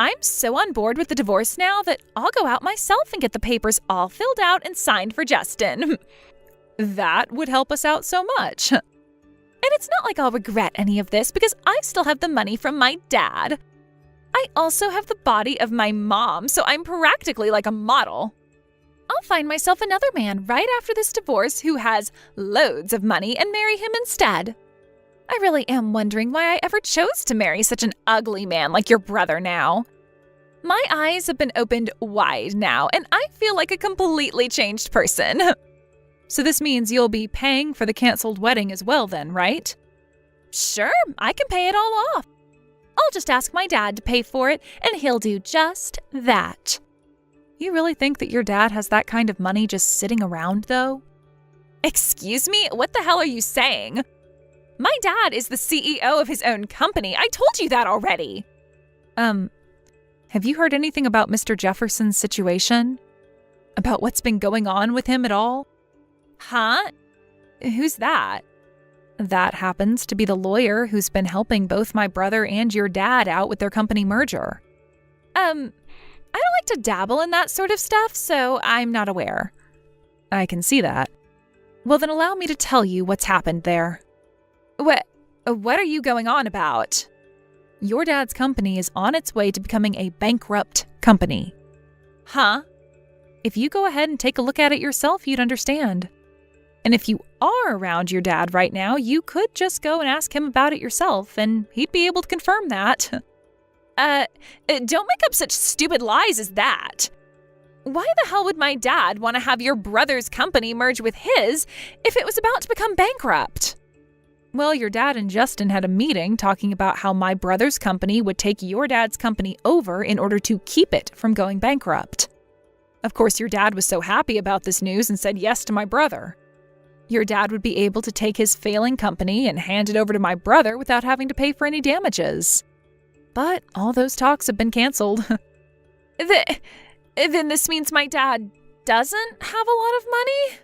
I'm so on board with the divorce now that I'll go out myself and get the papers all filled out and signed for Justin. That would help us out so much. And it's not like I'll regret any of this because I still have the money from my dad. I also have the body of my mom, so I'm practically like a model. I'll find myself another man right after this divorce who has loads of money and marry him instead. I really am wondering why I ever chose to marry such an ugly man like your brother now. My eyes have been opened wide now, and I feel like a completely changed person. So this means you'll be paying for the canceled wedding as well then, right? Sure, I can pay it all off. I'll just ask my dad to pay for it, and he'll do just that. You really think that your dad has that kind of money just sitting around, though? Excuse me? What the hell are you saying? My dad is the CEO of his own company. I told you that already. Have you heard anything about Mr. Jefferson's situation? About what's been going on with him at all? Huh? Who's that? That happens to be the lawyer who's been helping both my brother and your dad out with their company merger. I don't like to dabble in that sort of stuff, so I'm not aware. I can see that. Well, then allow me to tell you what's happened there. What are you going on about? Your dad's company is on its way to becoming a bankrupt company. Huh? If you go ahead and take a look at it yourself, you'd understand. And if you are around your dad right now, you could just go and ask him about it yourself, and he'd be able to confirm that. Don't make up such stupid lies as that. Why the hell would my dad want to have your brother's company merge with his if it was about to become bankrupt? Well, your dad and Justin had a meeting talking about how my brother's company would take your dad's company over in order to keep it from going bankrupt. Of course, your dad was so happy about this news and said yes to my brother. Your dad would be able to take his failing company and hand it over to my brother without having to pay for any damages. But all those talks have been canceled. Then this means my dad doesn't have a lot of money?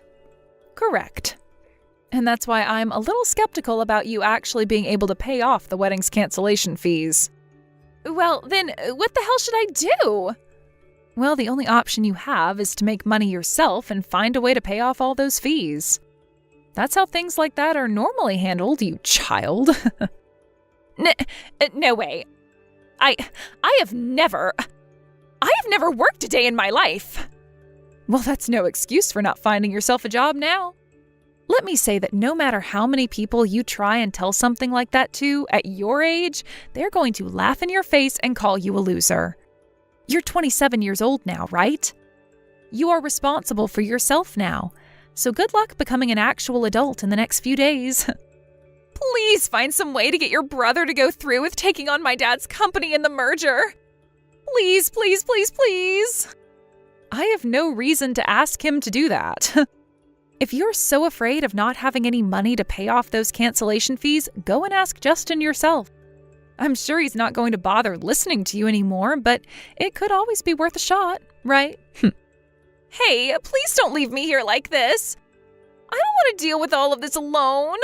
Correct. And that's why I'm a little skeptical about you actually being able to pay off the wedding's cancellation fees. Well, then what the hell should I do? Well, the only option you have is to make money yourself and find a way to pay off all those fees. That's how things like that are normally handled, you child. No way. I have never worked a day in my life. Well, that's no excuse for not finding yourself a job now. Let me say that no matter how many people you try and tell something like that to at your age, they're going to laugh in your face and call you a loser. You're 27 years old now, right? You are responsible for yourself now. So good luck becoming an actual adult in the next few days. Please find some way to get your brother to go through with taking on my dad's company in the merger. Please, please, please, please. I have no reason to ask him to do that. If you're so afraid of not having any money to pay off those cancellation fees, go and ask Justin yourself. I'm sure he's not going to bother listening to you anymore, but it could always be worth a shot, right? Hey, please don't leave me here like this. I don't want to deal with all of this alone.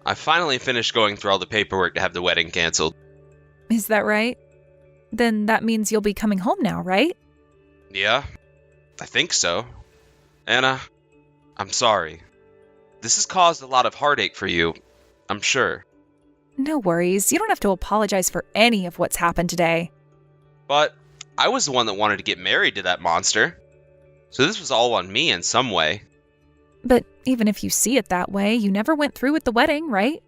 I finally finished going through all the paperwork to have the wedding canceled. Is that right? Then that means you'll be coming home now, right? Yeah, I think so. Anna, I'm sorry. This has caused a lot of heartache for you, I'm sure. No worries. You don't have to apologize for any of what's happened today. But I was the one that wanted to get married to that monster. So this was all on me in some way. But even if you see it that way, you never went through with the wedding, right?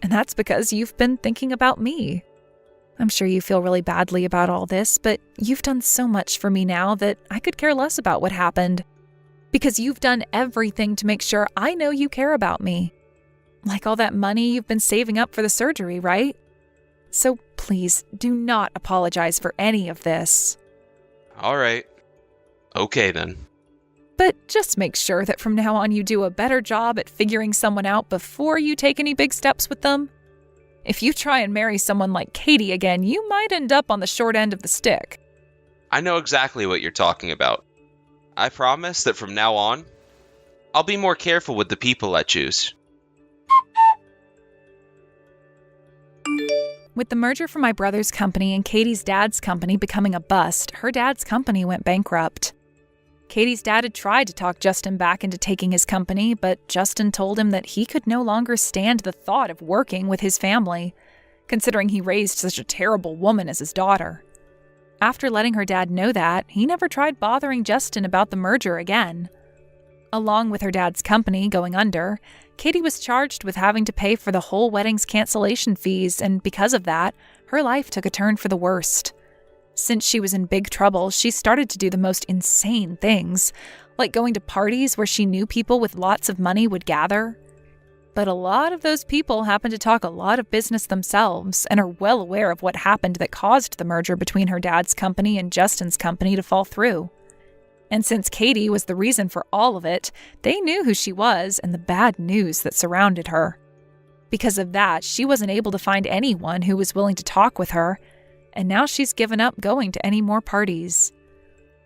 And that's because you've been thinking about me. I'm sure you feel really badly about all this, but you've done so much for me now that I could care less about what happened. Because you've done everything to make sure I know you care about me. Like all that money you've been saving up for the surgery, right? So please, do not apologize for any of this. All right. Okay then. But just make sure that from now on you do a better job at figuring someone out before you take any big steps with them. If you try and marry someone like Katie again, you might end up on the short end of the stick. I know exactly what you're talking about. I promise that from now on, I'll be more careful with the people I choose. With the merger from my brother's company and Katie's dad's company becoming a bust, her dad's company went bankrupt. Katie's dad had tried to talk Justin back into taking his company, but Justin told him that he could no longer stand the thought of working with his family, considering he raised such a terrible woman as his daughter. After letting her dad know that, he never tried bothering Justin about the merger again. Along with her dad's company going under, Katie was charged with having to pay for the whole wedding's cancellation fees, and because of that, her life took a turn for the worst. Since she was in big trouble, she started to do the most insane things, like going to parties where she knew people with lots of money would gather. But a lot of those people happen to talk a lot of business themselves and are well aware of what happened that caused the merger between her dad's company and Justin's company to fall through. And since Katie was the reason for all of it, they knew who she was and the bad news that surrounded her. Because of that, she wasn't able to find anyone who was willing to talk with her, and now she's given up going to any more parties.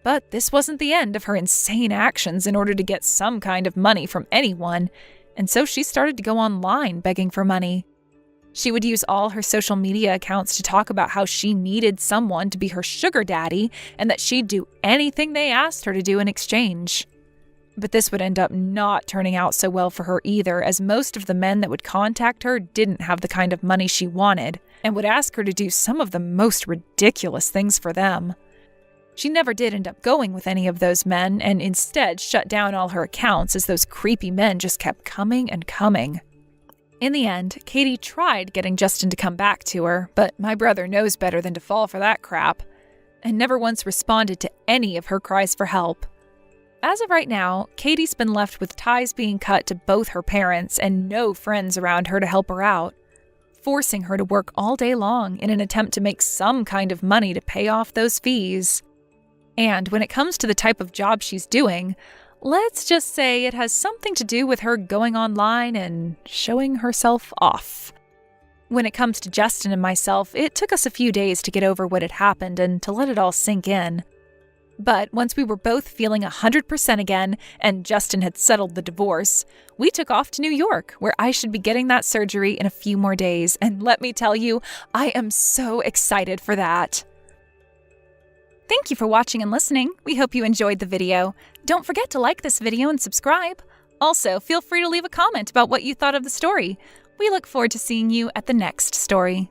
But this wasn't the end of her insane actions in order to get some kind of money from anyone, and so she started to go online begging for money. She would use all her social media accounts to talk about how she needed someone to be her sugar daddy and that she'd do anything they asked her to do in exchange. But this would end up not turning out so well for her either, as most of the men that would contact her didn't have the kind of money she wanted and would ask her to do some of the most ridiculous things for them. She never did end up going with any of those men and instead shut down all her accounts as those creepy men just kept coming and coming. In the end, Katie tried getting Justin to come back to her, but my brother knows better than to fall for that crap, and never once responded to any of her cries for help. As of right now, Katie's been left with ties being cut to both her parents and no friends around her to help her out, forcing her to work all day long in an attempt to make some kind of money to pay off those fees. And when it comes to the type of job she's doing, let's just say it has something to do with her going online and showing herself off. When it comes to Justin and myself, it took us a few days to get over what had happened and to let it all sink in. But once we were both feeling 100% again and Justin had settled the divorce, we took off to New York, where I should be getting that surgery in a few more days. And let me tell you, I am so excited for that. Thank you for watching and listening. We hope you enjoyed the video. Don't forget to like this video and subscribe. Also, feel free to leave a comment about what you thought of the story. We look forward to seeing you at the next story.